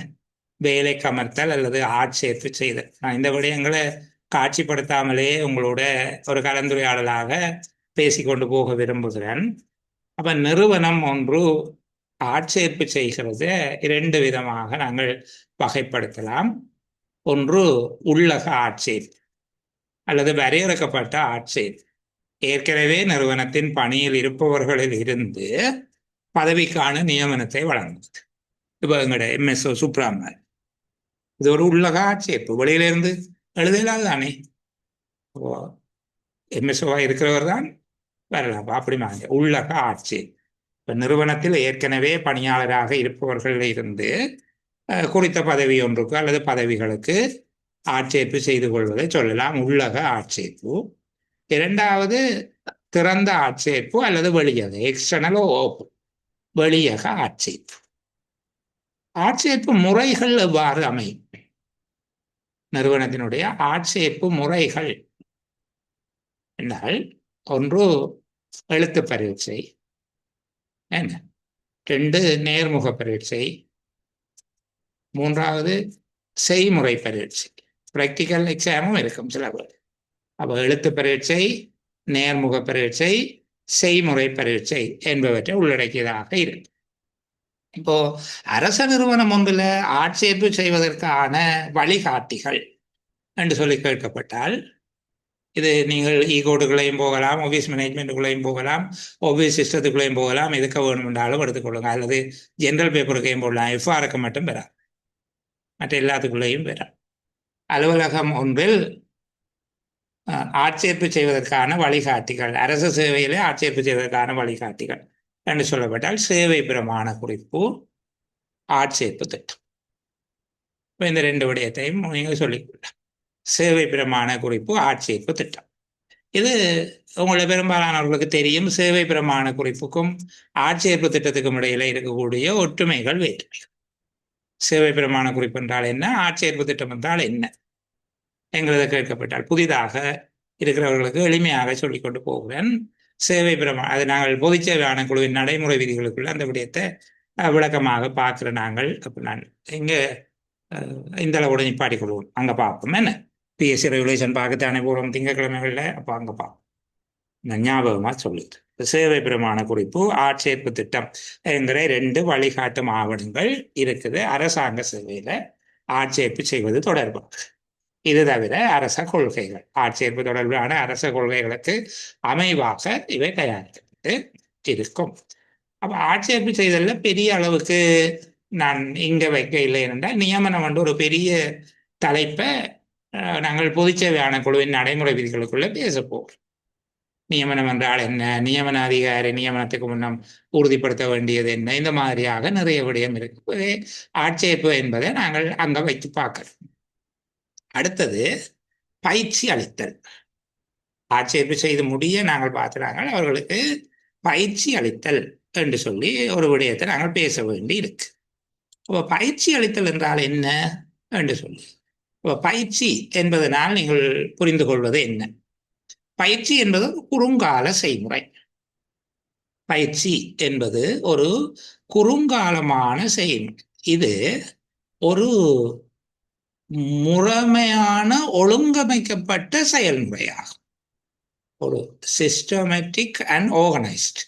வேலை கமர்த்தல் அல்லது ஆட்சேர்ப்பு செய்தல். நான் இந்த விடயங்களை காட்சிப்படுத்தாமலே உங்களோட ஒரு கலந்துரையாடலாக பேசிக்கொண்டு போக விரும்புகிறேன். அப்ப நிறுவனம் ஒன்று ஆட்சேர்ப்பு செய்கிறது 2 விதமாக நாங்கள் வகைப்படுத்தலாம். ஒன்று உள்ளக ஆட்சேர்ப்பு அல்லது வரையறுக்கப்பட்ட ஆட்சேர்ப்பு. ஏற்கனவே நிறுவனத்தின் பணியில் இருப்பவர்களில் இருந்து பதவிக்கான நியமனத்தை வழங்குது. இப்போ எங்கட MSO சுப்ராமன், இது ஒரு உள்ளக ஆட்சேர்ப்பு. வெளியிலிருந்து எழுதலாது தானே, MSOவா இருக்கிறவர் தான் வரலாம். அப்படி மாதிரி உள்ளக ஆட்சேர்ப்பு. இப்போ நிறுவனத்தில் ஏற்கனவே பணியாளராக இருப்பவர்களில் இருந்து குறித்த பதவி ஒன்றுக்கு அல்லது பதவிகளுக்கு ஆட்சேர்ப்பு செய்து கொள்வதை சொல்லலாம் உள்ளக ஆட்சேர்ப்பு. இரண்டாவது திறந்த ஆட்சேர்ப்பு அல்லது வெளியக, எக்ஸ்டர்னல் ஓப்பன், வெளியக ஆட்சேர்ப்பு. ஆட்சேர்ப்பு முறைகள் எவ்வாறு அமையும்? நிறுவனத்தினுடைய ஆட்சேர்ப்பு முறைகள் என்றால், ஒன்று எழுத்து பரீட்சை, என்ன 2 நேர்முக பரீட்சை, 3வது செய்முறை பரீட்சை. ப்ராக்டிக்கல் எக்ஸாமும் இருக்கும் சில பேர். அப்போ எழுத்து பரீட்சை, நேர்முக பரீட்சை, செய்முறை பரீட்சை என்பவற்றை உள்ளடக்கியதாக இருக்கு. இப்போ அரச நிறுவனம் ஒன்றில் ஆட்சேர்ப்பு செய்வதற்கான வழிகாட்டிகள் என்று சொல்லி கேட்கப்பட்டால், இது நீங்கள் கோடுகளையும் போகலாம், ஆஃபீஸ் மேனேஜ்மெண்ட்டுக்குள்ளேயும் போகலாம், ஆஃபீஸ் சிஸ்டத்துக்குள்ளேயும் போகலாம், எதுக்க வேணுமென்றாலும் எடுத்துக்கொள்ளுங்க. அல்லது ஜென்ரல் பேப்பருக்கையும் போடலாம். FRக்கு மட்டும் பெறா, மற்ற எல்லாத்துக்குள்ளேயும் பெறா. அலுவலகம் ஒன்றில் ஆட்சேர்ப்பு செய்வதற்கான வழிகாட்டிகள், அரசு சேவையிலே ஆட்சேர்ப்பு செய்வதற்கான வழிகாட்டிகள் என்று சொல்லப்பட்டால் சேவை பிரமாண குறிப்பு, ஆட்சேர்ப்பு திட்டம். இப்போ இந்த ரெண்டு விடயத்தையும் நீங்கள் சொல்லிக்கொள்ளலாம். சேவை பிரமாண குறிப்பு, ஆட்சேர்ப்பு திட்டம். இது உங்களை பெரும்பாலானவர்களுக்கு தெரியும். சேவை பிரமாண குறிப்புக்கும் ஆட்சேர்ப்பு திட்டத்துக்கும் இடையில இருக்கக்கூடிய ஒற்றுமைகள், வேற்றுமைகள். சேவை பிரமாண குறிப்பு என்றால் என்ன, ஆட்சேர்ப்பு திட்டம் என்றால் என்ன என்கிறத கேட்கப்பட்டால் புதிதாக இருக்கிறவர்களுக்கு எளிமையாக சொல்லிக்கொண்டு போகிறேன். சேவை அது நாங்கள் பொதுச் சேவை ஆணைக்குழுவின் நடைமுறை விதிகளுக்குள்ள அந்த விடயத்தை விளக்கமாக பார்க்குற நாங்கள். அப்போ நான் இங்கே இந்த அளவோட நிப்பாட்டிக்கொள்வோம், அங்கே பார்ப்போம். என்ன பிஎஸ்சி ரெகுலேஷன் பார்க்கத்தானே போகிறோம் திங்கட்கிழமைகளில், அப்போ அங்கே பார்ப்போம். நான் ஞாபகமாக சொல்லுது. சேவை பிரமாண குறிப்பு, ஆட்சேர்ப்பு திட்டம் என்கிற ரெண்டு வழிகாட்டும் ஆவணங்கள் இருக்குது அரசாங்க சேவையில் ஆட்சேர்ப்பு செய்வது தொடர்பாக. இது தவிர அரச கொள்கைகள், ஆட்சேர்ப்பு தொடர்பான அரச கொள்கைகளுக்கு அமைவாக இவை தயாரிக்கப்பட்டு இருக்கும். அப்போ ஆட்சேர்ப்பு செய்தல பெரிய அளவுக்கு நான் இங்கே வைக்க இல்லை என்றால், நியமனம் வந்து ஒரு பெரிய தலைப்பை நாங்கள் பொதுச்சேவை ஆணைக்குழுவின் நடைமுறை விதிகளுக்குள்ள பேசப்போம். நியமனம் என்றால் என்ன, நியமன அதிகாரி நியமனத்துக்கு முன்னம் உறுதிப்படுத்த வேண்டியது என்ன, இந்த மாதிரியாக நிறைய விடயம் இருக்கு. ஆட்சேர்ப்பு என்பதை நாங்கள் அங்கே வைத்து பார்க்கிறோம். அடுத்தது பயிற்சி அளித்தல். ஆட்சேர்ப்பு செய்து முடிய நாங்கள் பார்க்கிறாங்க, அவர்களுக்கு பயிற்சி அளித்தல் என்று சொல்லி ஒரு விடயத்தை நாங்கள் பேச வேண்டி இருக்கு. அப்போ பயிற்சி அளித்தல் என்றால் என்ன என்று சொல்லி, இப்போ பயிற்சி என்பதனால் நீங்கள் புரிந்து கொள்வது என்ன? பயிற்சி என்பது குறுங்கால செய்முறை. பயிற்சி என்பது ஒரு குறுங்காலமான செய்முறை. இது ஒரு முறைமையான ஒழுங்கமைக்கப்பட்ட செயல்முறையாகும். ஒரு சிஸ்டமேட்டிக் அண்ட் ஆர்கனைஸ்ட்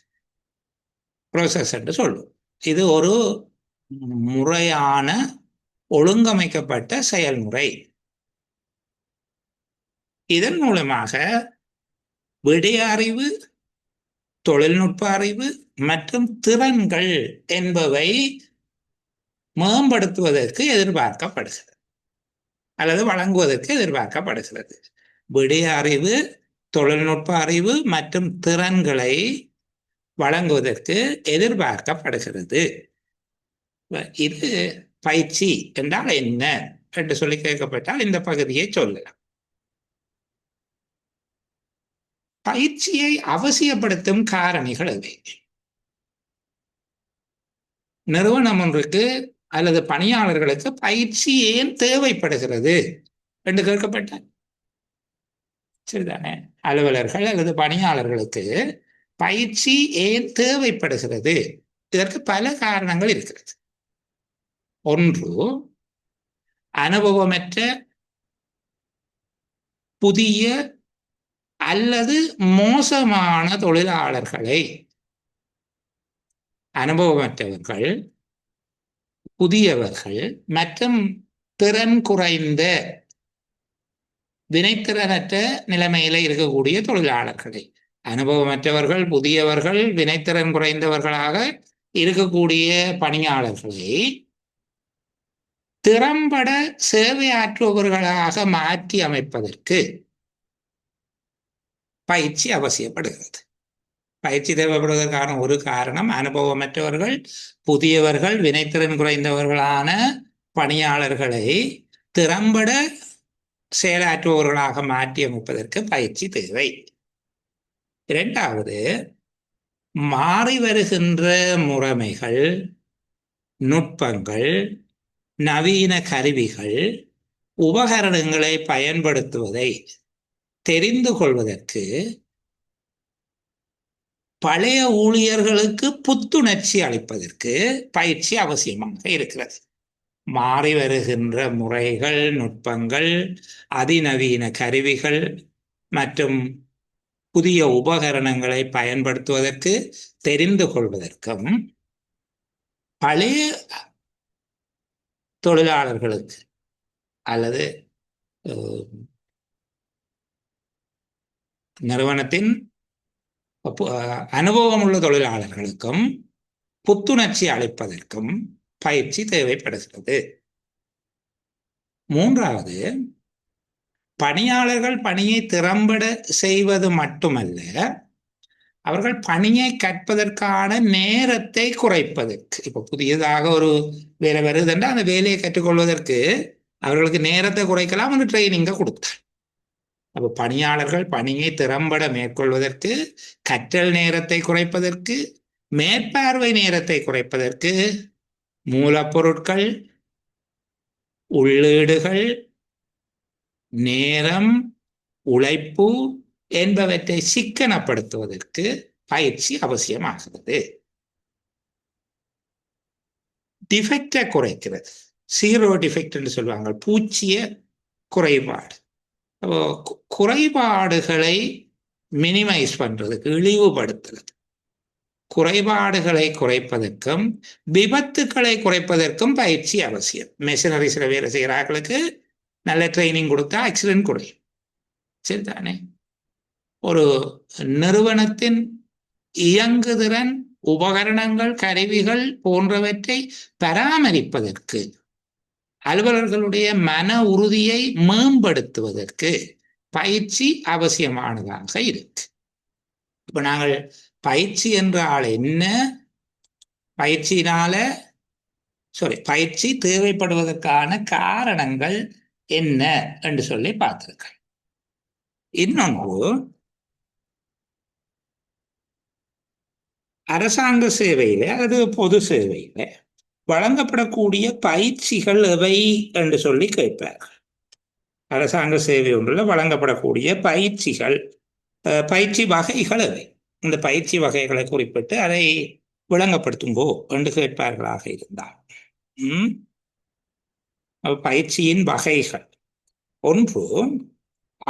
ப்ரோசஸ் என்று சொல்லுவோம். இது ஒரு முறையான ஒழுங்கமைக்கப்பட்ட செயல்முறை. இதன் மூலமாக விடய அறிவு, தொழில்நுட்ப அறிவு மற்றும் திறன்கள் என்பவை மேம்படுத்துவதற்கு எதிர்பார்க்கப்படுகிறது அல்லது வழங்குவதற்கு எதிர்பார்க்கப்படுகிறது. விடய அறிவு, தொழில்நுட்ப அறிவு மற்றும் திறன்களை வழங்குவதற்கு எதிர்பார்க்கப்படுகிறது. இது பயிற்சி என்றால் என்ன என்று சொல்லி கேட்கப்பட்டால் இந்த பகுதியை சொல்லலாம். பயிற்சியை அவசியப்படுத்தும் காரணிகள் எவை? நிறுவனம் ஒன்றுக்கு அல்லது பணியாளர்களுக்கு பயிற்சி ஏன் தேவைப்படுகிறது என்று கேட்கப்பட்டார். சரிதானே? அலுவலர்கள் அல்லது பணியாளர்களுக்கு பயிற்சி ஏன் தேவைப்படுகிறது? இதற்கு பல காரணங்கள் இருக்கிறது. ஒன்று, அனுபவமற்ற புதிய அல்லது மோசமான தொழிலாளர்களை, அனுபவமற்றவர்கள், புதியவர்கள் மற்றும் திறன் குறைந்த வினைத்திறனற்ற நிலைமையில இருக்கக்கூடிய தொழிலாளர்களை, அனுபவமற்றவர்கள், புதியவர்கள், வினைத்திறன் குறைந்தவர்களாக இருக்கக்கூடிய பணியாளர்களை திறம்பட சேவையாற்றுபவர்களாக மாற்றி அமைப்பதற்கு பயிற்சி அவசியப்படுகிறது. பயிற்சி தேவைப்படுவதற்கான ஒரு காரணம், அனுபவமற்றவர்கள், புதியவர்கள், வினைத்திறன் குறைந்தவர்களான பணியாளர்களை திறம்பட செயலாற்றுபவர்களாக மாற்றி அமைப்பதற்கு பயிற்சி தேவை. இரண்டாவது, மாறி வருகின்ற முறைமைகள், நுட்பங்கள், நவீன கருவிகள், உபகரணங்களை பயன்படுத்துவதை தெரிந்து கொள்வதற்கு பழைய ஊழியர்களுக்கு புத்துணர்ச்சி அளிப்பதற்கு பயிற்சி அவசியமாக இருக்கிறது. மாறி வருகின்ற முறைகள், நுட்பங்கள், அதிநவீன கருவிகள் மற்றும் புதிய உபகரணங்களை பயன்படுத்துவதற்கு தெரிந்து கொள்வதற்கும் பழைய தொழிலாளர்களுக்கு அல்லது நிறுவனத்தின் அனுபவம் உள்ள தொழிலாளர்களுக்கும் புத்துணர்ச்சி அளிப்பதற்கும் பயிற்சி தேவைப்படுகிறது. மூன்றாவது, பணியாளர்கள் பணியை திறம்பட செய்வது மட்டுமல்ல, அவர்கள் பணியை கற்பதற்கான நேரத்தை குறைப்பதற்கு, இப்ப புதியதாக ஒரு வேலை வருதுன்னா அந்த வேலையை கற்றுக்கொள்வதற்கு அவர்களுக்கு நேரத்தை குறைக்கலாம் என்று ட்ரைனிங்கை கொடுத்தார். அப்ப பணியாளர்கள் பணியை திறம்பட மேற்கொள்வதற்கு, கற்றல் நேரத்தை குறைப்பதற்கு, மேற்பார்வை நேரத்தை குறைப்பதற்கு மூலப்பொருட்கள், உள்ளீடுகள், நேரம், உழைப்பு என்பவற்றை சிக்கனப்படுத்துவதற்கு பயிற்சி அவசியமாகிறது. டிஃபெக்டை குறைக்கிறது, ஜீரோ டிஃபெக்ட் என்று சொல்லுவாங்க, பூச்சிய குறைபாடு. குறைபாடுகளை மினிமைஸ் பண்றதுக்கு, இழிவுபடுத்துறது, குறைபாடுகளை குறைப்பதற்கும் விபத்துக்களை குறைப்பதற்கும் பயிற்சி அவசியம். மெஷினரிஸ்ல வேலை செய்கிறார்களுக்கு நல்ல ட்ரைனிங் கொடுத்தா ஆக்சிடென்ட் குறையும். சரிதானே? ஒரு நிறுவனத்தின் இயங்குதிறன், உபகரணங்கள், கருவிகள் போன்றவற்றை பராமரிப்பதற்கு, அலுவலர்களுடைய மன உறுதியை மேம்படுத்துவதற்கு பயிற்சி அவசியமானதாக இருக்கு. இப்ப நாங்கள் பயிற்சி என்றால் என்ன, பயிற்சி தேவைப்படுவதற்கான காரணங்கள் என்ன என்று சொல்லி பார்த்திருக்கேன். இன்னொன்று, அரசாங்க சேவையில அல்லது பொது சேவையில வழங்கப்படக்கூடிய பயிற்சிகள் எவை என்று சொல்லி கேட்பார்கள். அரசாங்க சேவை ஒன்றில் வழங்கப்படக்கூடிய பயிற்சிகள், பயிற்சி வகைகள் எவை, இந்த பயிற்சி வகைகளை குறிப்பிட்டு அதை விளங்கப்படுத்துங்கோ என்று கேட்பார்களாக இருந்தால், பயிற்சியின் வகைகள்: ஒன்று,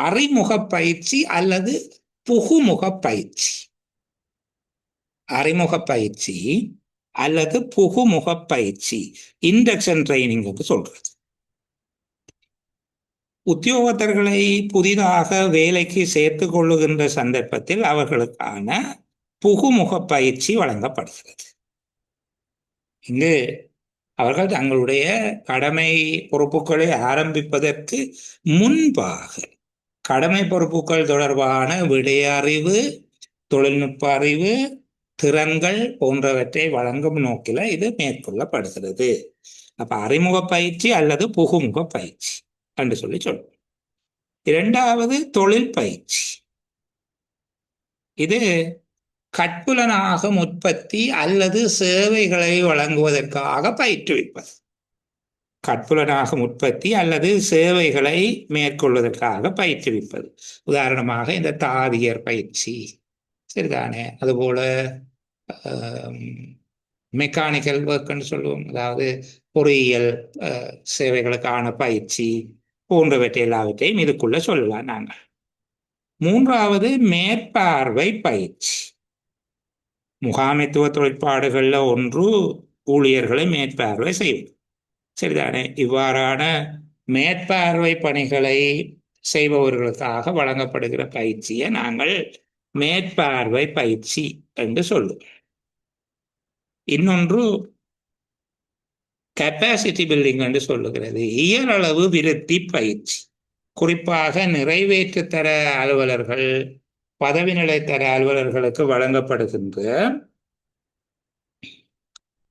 அறிமுக பயிற்சி அல்லது புகுமுக பயிற்சி. அறிமுக பயிற்சி அல்லது புகுமுக பயிற்சி, இண்டக்ஷன் ட்ரைனிங் என்று சொல்றது. உத்தியோகத்தர்களை புதிதாக வேலைக்கு சேர்த்து கொள்ளுகின்ற சந்தர்ப்பத்தில் அவர்களுக்கான புகுமுக பயிற்சி வழங்கப்படுகிறது. இங்கு அவர்கள் தங்களுடைய கடமை பொறுப்புகளை ஆரம்பிப்பதற்கு முன்பாக கடமை பொறுப்புகள் தொடர்பான விடய அறிவு, தொழில்நுட்ப அறிவு, திறன்கள் போன்றவற்றை வழங்கும் நோக்கில இது மேற்கொள்ளப்படுகிறது. அப்ப அறிமுக பயிற்சி அல்லது புகுமுக பயிற்சி என்று சொல்லி சொல்லுவோம். இரண்டாவது, தொழில் பயிற்சி. இது கற்புலனாகும் உற்பத்தி அல்லது சேவைகளை வழங்குவதற்காக பயிற்றுவிப்பது. கற்புலனாகும் உற்பத்தி அல்லது சேவைகளை மேற்கொள்வதற்காக பயிற்றுவிப்பது. உதாரணமாக இந்த தாதியர் பயிற்சி, சரிதானே? அதுபோல மெக்கானிக்கல் ஒர்க்னு சொல்லுவோம், அதாவது பொறியியல் சேவைகளுக்கான பயிற்சி போன்றவற்றை எல்லாவற்றையும் இதுக்குள்ள சொல்லலாம் நாங்கள். மூன்றாவது, மேற்பார்வை பயிற்சி. முகாமைத்துவ தொழிற்பாடுகள்ல ஒன்று ஊழியர்களை மேற்பார்வை செய்வது, சரிதானே? இவ்வாறான மேற்பார்வை பணிகளை செய்பவர்களுக்காக வழங்கப்படுகிற பயிற்சியை நாங்கள் மேற்பார்வை பயிற்சி என்று சொல்லுவோம். இன்னொன்று கெப்பாசிட்டி பில்டிங் என்று சொல்லுகிறது, இயலளவு விருத்தி பயிற்சி. குறிப்பாக நிறைவேற்று தர அலுவலர்கள், பதவி நிலை தர அலுவலர்களுக்கு வழங்கப்படுகின்ற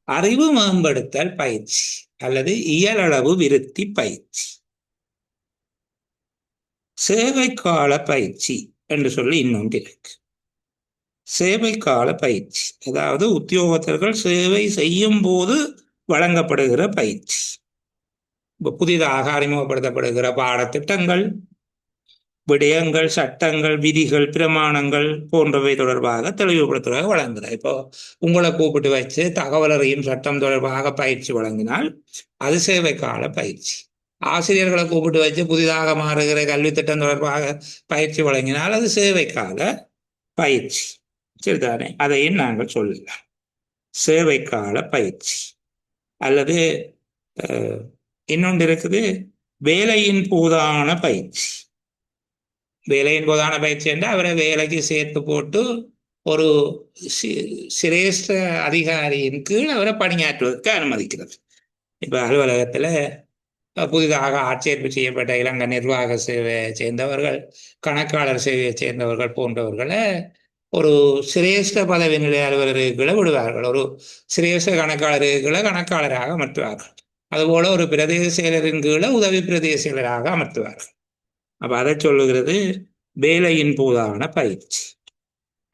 அறிவு மேம்படுத்தல் பயிற்சி அல்லது இயலளவு விருத்தி பயிற்சி. சேவை கால பயிற்சி என்று சொல்லி இன்னொன்று இருக்கு. சேவை கால பயிற்சி, அதாவது உத்தியோகத்தர்கள் சேவை செய்யும் போது வழங்கப்படுகிற பயிற்சி. புதிதாக அறிமுகப்படுத்தப்படுகிற பாடத்திட்டங்கள், விடயங்கள், சட்டங்கள், விதிகள், பிரமாணங்கள் போன்றவை தொடர்பாக தெளிவுபடுத்துவதாக வழங்குகிறார். இப்போ உங்களை கூப்பிட்டு வச்சு தகவல் அறியும் சட்டம் தொடர்பாக பயிற்சி வழங்கினால் அது சேவை கால பயிற்சி. ஆசிரியர்களை கூப்பிட்டு வச்சு புதிதாக மாறுகிற கல்வி திட்டம் தொடர்பாக பயிற்சி வழங்கினால் அது சேவை கால பயிற்சி, சரிதானே? அதையும் நாங்கள் சொல்லலாம் சேவை கால பயிற்சி. அல்லது இன்னொன்று இருக்குது, வேலையின் போதான பயிற்சி. வேலையின் போதான பயிற்சி என்றால் அவரை வேலைக்கு சேர்த்து போட்டு ஒரு சிரேஷ்ட அதிகாரியின் கீழ் அவரை பணியாற்றுவதற்கு அனுமதிக்கிறது. இப்போ அலுவலகத்தில் புதிதாக ஆட்சேர்ப்பு செய்யப்பட்ட இலங்கை நிர்வாக சேவையை சேர்ந்தவர்கள், கணக்காளர் சேவையை சேர்ந்தவர்கள் போன்றவர்களை ஒரு சிரேஷ்ட பதவி நிலை அலுவலர்களை விடுவார்கள். ஒரு சிரேஷ்ட கணக்காளர்களை கணக்காளராக அமர்த்துவார்கள். அதுபோல ஒரு பிரதேச செயலரின் கீழே உதவி பிரதேச செயலராக அமர்த்துவார்கள். அப்ப அதை சொல்லுகிறது வேலையின் போதான பயிற்சி.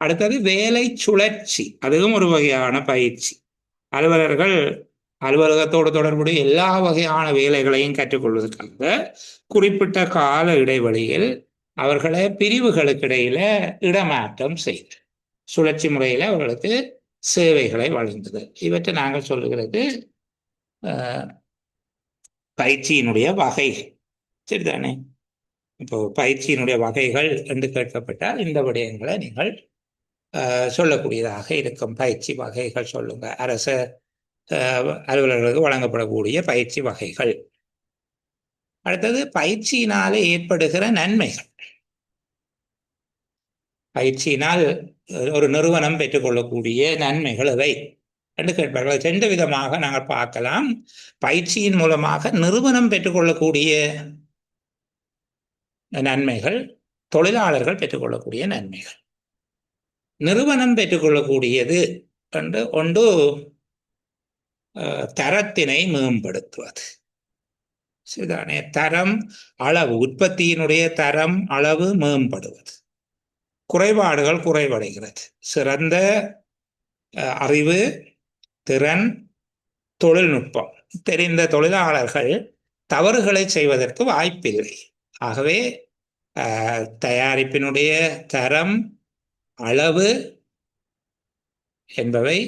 அடுத்தது வேலை சுழற்சி, அதுவும் ஒரு வகையான பயிற்சி. அலுவலர்கள் அலுவலகத்தோடு தொடர்புடைய எல்லா வகையான வேலைகளையும் கற்றுக்கொள்வதற்காக குறிப்பிட்ட கால இடைவெளியில் அவர்களை பிரிவுகளுக்கு இடையில இடமாற்றம் செய்து சுழற்சி முறையில் அவர்களுக்கு சேவைகளை வழங்குது. இவற்றை நாங்கள் சொல்லுகிறது பயிற்சியினுடைய வகைகள். சரிதானே? இப்போ பயிற்சியினுடைய வகைகள் என்று கேட்கப்பட்டால் இந்த விடயங்களை நீங்கள் சொல்லக்கூடியதாக இருக்கும். பயிற்சி வகைகள் சொல்லுங்க. அரச அலுவலர்களுக்கு வழங்கப்படக்கூடிய பயிற்சி வகைகள். அடுத்தது பயிற்சியினாலே ஏற்படுகிற நன்மைகள். பயிற்சியினால் ஒரு நிறுவனம் பெற்றுக்கொள்ளக்கூடிய நன்மைகள் எவை என்று கேட்பார்கள். 2 விதமாக நாங்கள் பார்க்கலாம். பயிற்சியின் மூலமாக நிறுவனம் பெற்றுக்கொள்ளக்கூடிய நன்மைகள், தொழிலாளர்கள் பெற்றுக்கொள்ளக்கூடிய நன்மைகள். நிறுவனம் பெற்றுக்கொள்ளக்கூடியது என்று ஒன்று தரத்தினை மேம்படுத்துவது. சரிதானே? தரம், அளவு, உற்பத்தியினுடைய தரம், அளவு மேம்படுவது. குறைபாடுகள் குறைவடைகிறது. சிறந்த அறிவு, திறன், தொழில்நுட்பம் தெரிந்த தொழிலாளர்கள் தவறுகளை செய்வதற்கு வாய்ப்பில்லை. ஆகவே தயாரிப்பினுடைய தரம், அளவு என்பவை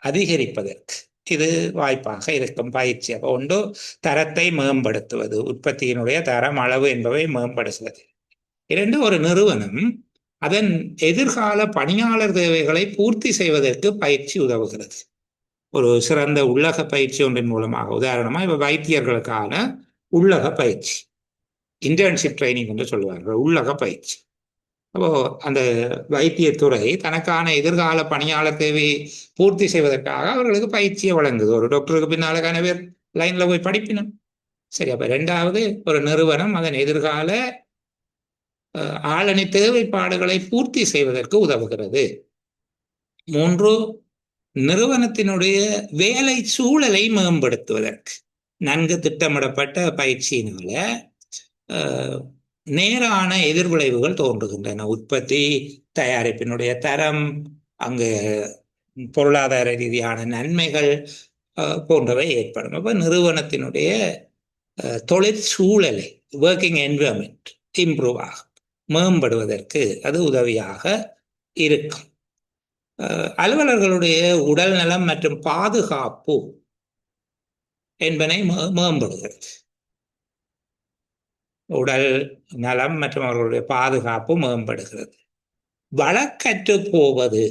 அதிகரிப்பதற்கு இது வாய்ப்பாக இருக்கும் பயிற்சி. அப்போ ஒன்று தரத்தை மேம்படுத்துவது, உற்பத்தியினுடைய தரம், அளவு என்பவை மேம்படுத்துவது. 2, ஒரு நிறுவனம் அதன் எதிர்கால பணியாளர் தேவைகளை பூர்த்தி செய்வதற்கு பயிற்சி உதவுகிறது. ஒரு சிறந்த உள்ளக பயிற்சி ஒன்றின் மூலமாக, உதாரணமாக இப்போ வைத்தியர்களுக்கான உள்ளக பயிற்சி, இன்டர்ன்ஷிப் ட்ரைனிங் என்று சொல்லுவார்கள், உள்ளக பயிற்சி. அப்போ அந்த வைத்தியத்துறை தனக்கான எதிர்கால பணியாளர் தேவையை பூர்த்தி செய்வதற்காக அவர்களுக்கு பயிற்சியை வழங்குது. ஒரு டாக்டருக்கு பின்னால பேர் லைன்ல போய் படிப்பினும். சரி, அப்ப 2வது ஒரு நிறுவனம் அதன் எதிர்கால ஆளணி தேவைப்பாடுகளை பூர்த்தி செய்வதற்கு உதவுகிறது. 3, நிறுவனத்தினுடைய வேலை சூழலை மேம்படுத்துவதற்கு நன்கு திட்டமிடப்பட்ட பயிற்சியினால நேரான எதிர்விளைவுகள் தோன்றுகின்றன. உற்பத்தி, தயாரிப்பினுடைய தரம், அங்கு பொருளாதார ரீதியான நன்மைகள் போன்றவை ஏற்படும். அப்போ நிறுவனத்தினுடைய தொழிற்சூழலை, ஒர்க்கிங் என்விரான்மெண்ட் இம்ப்ரூவ் ஆகும், மேம்படுவதற்கு அது உதவியாக இருக்கும். அலுவலர்களுடைய உடல் நலம் மற்றும் பாதுகாப்பு என்பனை மேம்படுகிறது. உடல் நலம் மற்றும் அவர்களுடைய பாதுகாப்பு மேம்படுகிறது. வழக்கற்று போவது,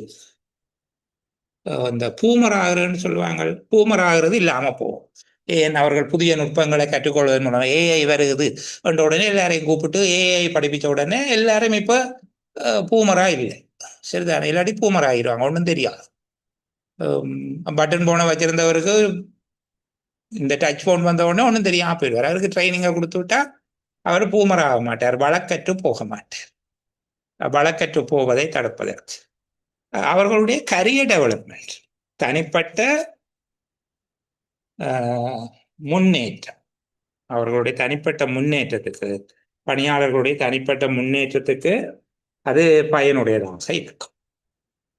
இந்த பூமராகிறன்னு சொல்லுவாங்க, பூமராகிறது இல்லாமல் போகும். ஏன்? அவர்கள் புதிய நுட்பங்களை கற்றுக்கொள்வதன் மூலம் ஏஐ வருகுது என்ற உடனே எல்லாரையும் கூப்பிட்டு ஏஐ படிப்பித்த உடனே எல்லாரும் இப்போ பூமரா இல்லை. சரிதானே? இல்லாட்டி பூமராகிடுவாங்க, ஒன்றும் தெரியாது. பட்டன் போனை வச்சிருந்தவருக்கு இந்த டச் போன் வந்த உடனே ஒன்றும் தெரியாமல் போயிடுவார். அவருக்கு ட்ரைனிங்கை கொடுத்து விட்டா அவர் பூமராக மாட்டார், வழக்கற்று போக மாட்டார். வழக்கற்று போவதை தடுப்பதற்கு அவர்களுடைய கரியர் டெவலப்மெண்ட், தனிப்பட்ட முன்னேற்றம், அவர்களுடைய தனிப்பட்ட முன்னேற்றத்துக்கு, பணியாளர்களுடைய தனிப்பட்ட முன்னேற்றத்துக்கு அது பயனுடையதாக இருக்கும்.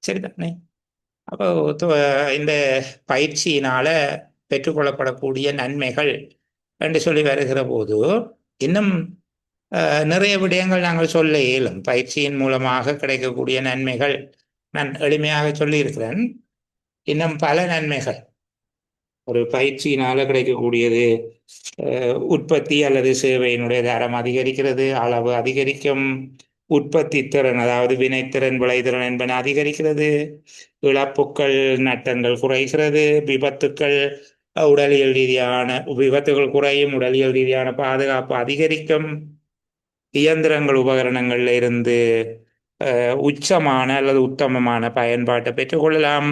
சரிதானே? அப்போ இந்த பயிற்சியினால பெற்றுக்கொள்ளப்படக்கூடிய நன்மைகள் என்று சொல்லி வருகிற போது இன்னும் நிறைய விடயங்கள் நாங்கள் சொல்ல இயலும். பயிற்சியின் மூலமாக கிடைக்கக்கூடிய நன்மைகள் நான் எளிமையாக சொல்லி இருக்கிறேன். இன்னும் பல நன்மைகள் ஒரு பயிற்சியினால கிடைக்கக்கூடியது. உற்பத்தி அல்லது சேவையினுடைய தரம் அதிகரிக்கிறது, அளவு அதிகரிக்கும், உற்பத்தி திறன், அதாவது வினைத்திறன், விளைதிறன் என்பன அதிகரிக்கிறது, இழப்புக்கள், நட்டங்கள் குறைகிறது, விபத்துக்கள், உடலியல் ரீதியான விபத்துகள் குறையும், உடலியல் ரீதியான பாதுகாப்பு அதிகரிக்கும், இயந்திரங்கள் உபகரணங்கள்ல இருந்து உச்சமான அல்லது உத்தமமான பயன்பாட்டை பெற்றுக்கொள்ளலாம்,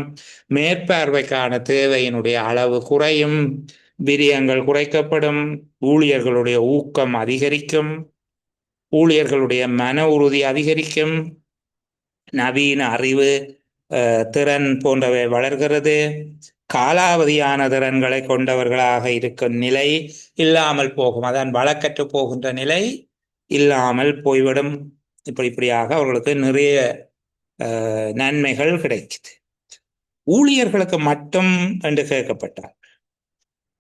மேற்பார்வைக்கான தேவையினுடைய அளவு குறையும், விரயங்கள் குறைக்கப்படும், ஊழியர்களுடைய ஊக்கம் அதிகரிக்கும், ஊழியர்களுடைய மன உறுதி அதிகரிக்கும், நவீன அறிவு திறன் போன்றவை வளர்கிறது, காலாவதியான திறன்களை கொண்டவர்களாக இருக்கும் நிலை இல்லாமல் போகும், அதான் வழக்கற்று போகின்ற நிலை இல்லாமல் போய்விடும். இப்படியாக அவர்களுக்கு நிறைய நன்மைகள் கிடைக்குது. ஊழியர்களுக்கு மட்டும் என்று கேட்கப்பட்டார்.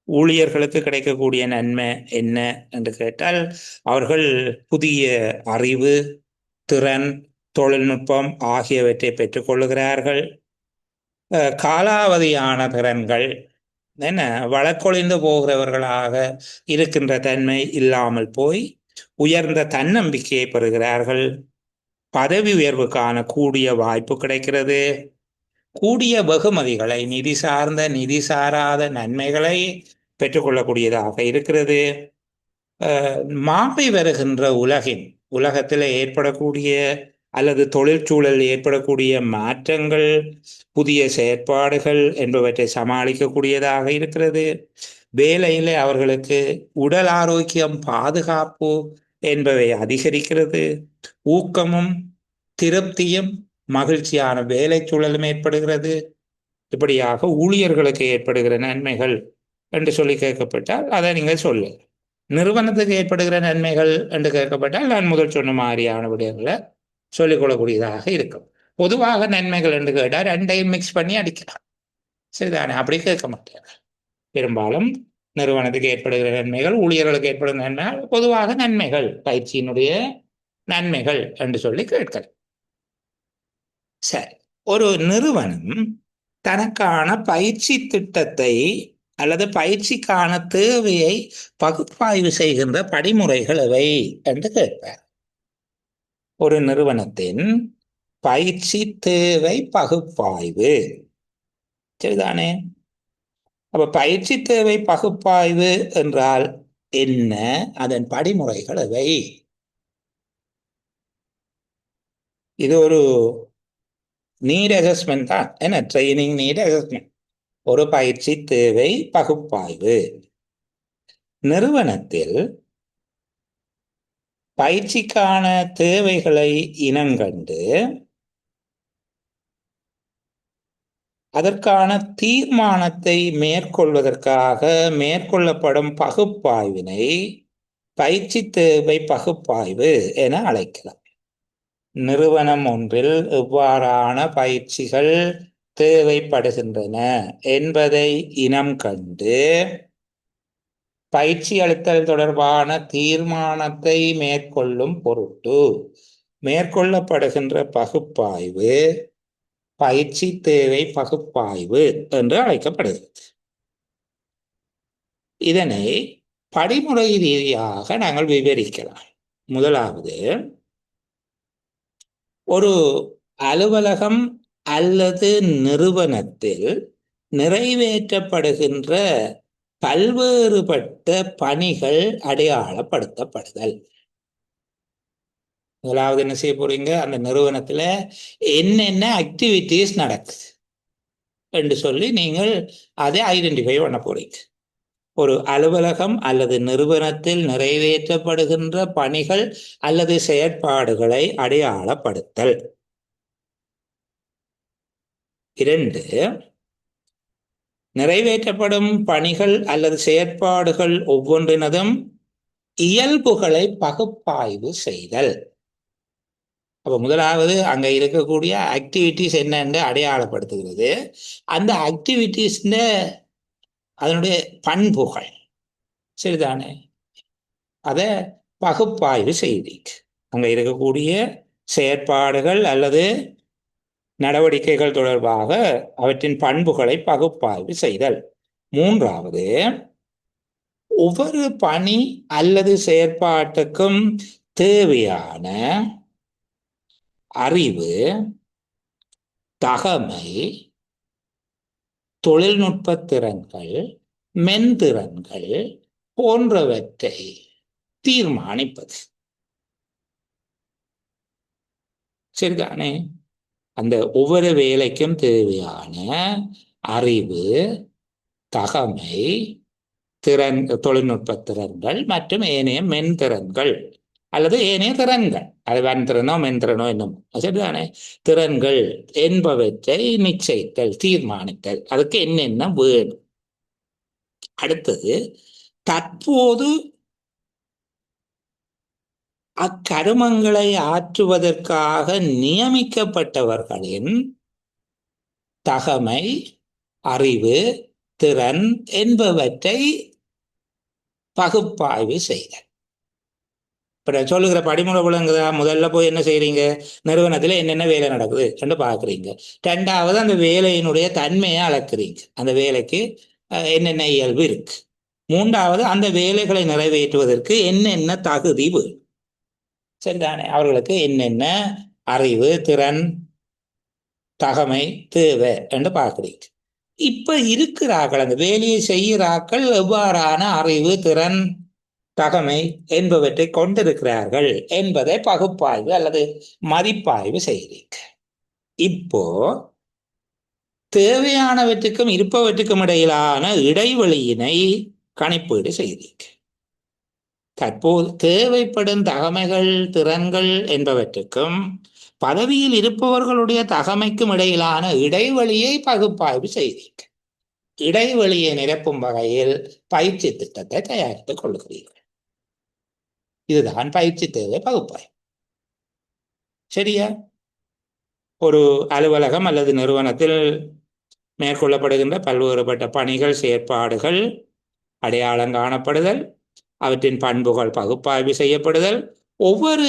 ஊழியர்களுக்கு கிடைக்கக்கூடிய நன்மை என்ன என்று கேட்டால், அவர்கள் புதிய அறிவு, திறன், தொழில்நுட்பம் ஆகியவற்றை பெற்றுக்கொள்ளுகிறார்கள். காலாவதியான திறன்கள் என்ன வழக்கொழிந்து போகிறவர்களாக இருக்கின்ற தன்மை இல்லாமல் போய் உயர்ந்த தன்னம்பிக்கையை பெறுகிறார்கள். பதவி உயர்வுக்கான கூடிய வாய்ப்பு கிடைக்கிறது. கூடிய வெகுமதிகளை, நிதி சார்ந்த நிதி சாராத நன்மைகளை பெற்றுக்கொள்ளக்கூடியதாக இருக்கிறது. மாறி வருகின்ற உலகத்தில் ஏற்படக்கூடிய அல்லது தொழிற்சூழலில் ஏற்படக்கூடிய மாற்றங்கள், புதிய செயற்பாடுகள் என்பவற்றை சமாளிக்கக்கூடியதாக இருக்கிறது. வேலையில் அவர்களுக்கு உடல் ஆரோக்கியம், பாதுகாப்பு என்பவை அதிகரிக்கிறது. ஊக்கமும் திருப்தியும் மகிழ்ச்சியான வேலை சூழலும் ஏற்படுகிறது. இப்படியாக ஊழியர்களுக்கு ஏற்படுகிற நன்மைகள் என்று சொல்லி கேட்கப்பட்டால் அதை நீங்கள் சொல்லு. நிறுவனத்துக்கு ஏற்படுகிற நன்மைகள் என்று கேட்கப்பட்டால் நான் முதல் சொன்ன மாதிரியான விடயங்களை சொல்லிக்கொள்ளக்கூடியதாக இருக்கும். பொதுவாக நன்மைகள் என்று கேட்டால் ரெண்டையும் மிக்ஸ் பண்ணி அடிக்கலாம். சரிதானே? அப்படி கேட்க மாட்டேன். பெரும்பாலும் நிறுவனத்துக்கு ஏற்படுகிற நன்மைகள், ஊழியர்களுக்கு ஏற்படும் நன்மைகள், பொதுவாக நன்மைகள், பயிற்சியினுடைய நன்மைகள் என்று சொல்லி கேட்கலாம். சரி, ஒரு நிறுவனம் தனக்கான பயிற்சி திட்டத்தை அல்லது பயிற்சிக்கான தேவையை பகுப்பாய்வு செய்கின்ற படிமுறைகள் எவை என்று கேட்பார். ஒரு நிறுவனத்தின் பயிற்சி தேவை பகுப்பாய்வு, சரிதானே? அப்ப பயிற்சி தேவை பகுப்பாய்வு என்றால் என்ன? அதன் படிமுறைகள் எவை? இது ஒரு நீட் அசஸ்மெண்ட் தான். என்ன? Training need assessment. ஒரு பயிற்சி தேவை பகுப்பாய்வு. நிறுவனத்தில் பயிற்சிக்கான தேவைகளை இனங்கண்டு அதற்கான தீர்மானத்தை மேற்கொள்வதற்காக மேற்கொள்ளப்படும் பகுப்பாய்வினை பயிற்சி தேவை பகுப்பாய்வு என அழைக்கலாம். நிறுவனம் ஒன்றில் எவ்வாறான பயிற்சிகள் தேவைப்படுகின்றன என்பதை இனம் கண்டு பயிற்சி அளித்தல் தொடர்பான தீர்மானத்தை மேற்கொள்ளும் பொருட்டு மேற்கொள்ளப்படுகின்ற பகுப்பாய்வு பயிற்சி தேவை பகுப்பாய்வு என்று அழைக்கப்படுகிறது. இதனை படிமுறை ரீதியாக நாங்கள் விவரிக்கலாம். முதலாவது, ஒரு அலுவலகம் அல்லது நிறுவனத்தில் நிறைவேற்றப்படுகின்ற பல்வேறுபட்ட பணிகள் அடையாளப்படுத்தப்படுதல். முதலாவது என்ன செய்ய போறீங்க? அந்த நிறுவனத்துல என்னென்ன ஆக்டிவிட்டிஸ் நடக்குது என்று சொல்லி நீங்கள் அதை ஐடென்டிஃபை பண்ண போறீங்க. ஒரு அலுவலகம் அல்லது நிறுவனத்தில் நிறைவேற்றப்படுகின்ற பணிகள் அல்லது செயற்பாடுகளை அடையாளப்படுத்தல். 2, நிறைவேற்றப்படும் பணிகள் அல்லது செயற்பாடுகள் ஒவ்வொன்றினதும் இயல்புகளை பகுப்பாய்வு செய்தல். அப்ப முதலாவது அங்க இருக்கக்கூடிய ஆக்டிவிட்டிஸ் என்னன்னு அடையாளப்படுத்துகிறது. அந்த ஆக்டிவிட்டிஸ் அதனுடைய பண்புகள், சரிதானே, அதை பகுப்பாய்வு செய்தீங்க. அங்க இருக்கக்கூடிய செயற்பாடுகள் அல்லது நடவடிக்கைகள் தொடர்பாக அவற்றின் பண்புகளை பகுப்பாய்வு செய்தல். 3வது, ஒவ்வொரு பணி அல்லது செயற்பாட்டுக்கும் தேவையான அறிவு, தகமை, தொழில்நுட்ப திறன்கள், மென்திறன்கள் போன்றவற்றை தீர்மானிப்பது. சரிதானே? அந்த ஒவ்வொரு வேலைக்கும் தேவையான அறிவு, தகமை, தொழில்நுட்ப திறன்கள் மற்றும் ஏனைய மென்திறன்கள் அல்லது ஏனைய திறன்கள், அது வன்திறனோ மென்திறனோ என்னும் சரிதானே, திறன்கள் என்பவற்றை நிச்சயித்தல், தீர்மானித்தல், அதுக்கு என்னென்ன வேணும். அடுத்தது, தற்போது அக்கருமங்களை ஆற்றுவதற்காக நியமிக்கப்பட்டவர்களின் தகமை, அறிவு, திறன் என்பவற்றை பகுப்பாய்வு செய்தல். இப்போ சொல்லுகிற படிமுறை விளங்குதா? முதல்ல போய் என்ன செய்றீங்க, நிறுவனத்தில் என்னென்ன வேலை நடக்குது என்று பார்க்குறீங்க. ரெண்டாவது, அந்த வேலையினுடைய தன்மையை அளக்குறீங்க, அந்த வேலைக்கு என்னென்ன இயல்பு இருக்கு. மூன்றாவது, அந்த வேலைகளை நிறைவேற்றுவதற்கு என்னென்ன தகுதி வேணும், சரிதானே, அவர்களுக்கு என்னென்ன அறிவு, திறன், தகமை தேவை என்று பார்க்குறீங்க. இப்ப இருக்கிறார்கள், அந்த வேலையை செய்கிறார்கள், எவ்வாறான அறிவு, திறன், தகமை என்பவற்றை கொண்டிருக்கிறார்கள் என்பதை பகுப்பாய்வு அல்லது மதிப்பாய்வு செய்கிறீங்க. இப்போ தேவையானவற்றுக்கும் இருப்பவற்றுக்கும் இடையிலான இடைவெளியினை கணிப்பீடு செய்கிறீங்க. தற்போது தேவைப்படும் தகமைகள், திறன்கள் என்பவற்றுக்கும் பதவியில் இருப்பவர்களுடைய தகமைக்கும் இடையிலான இடைவெளியை பகுப்பாய்வு செய்கிறீங்க. இடைவெளியை நிரப்பும் வகையில் பயிற்சி திட்டத்தை தயாரித்துக் கொள்கிறீர்கள். இதுதான் பயிற்சி தேவை பகுப்பாய்வு. சரியா? ஒரு அலுவலகம் அல்லது நிறுவனத்தில் மேற்கொள்ளப்படுகின்ற பல்வேறுபட்ட பணிகள், செயற்பாடுகள் அடையாளம் காணப்படுதல், அவற்றின் பண்புகள் பகுப்பாய்வு செய்யப்படுதல், ஒவ்வொரு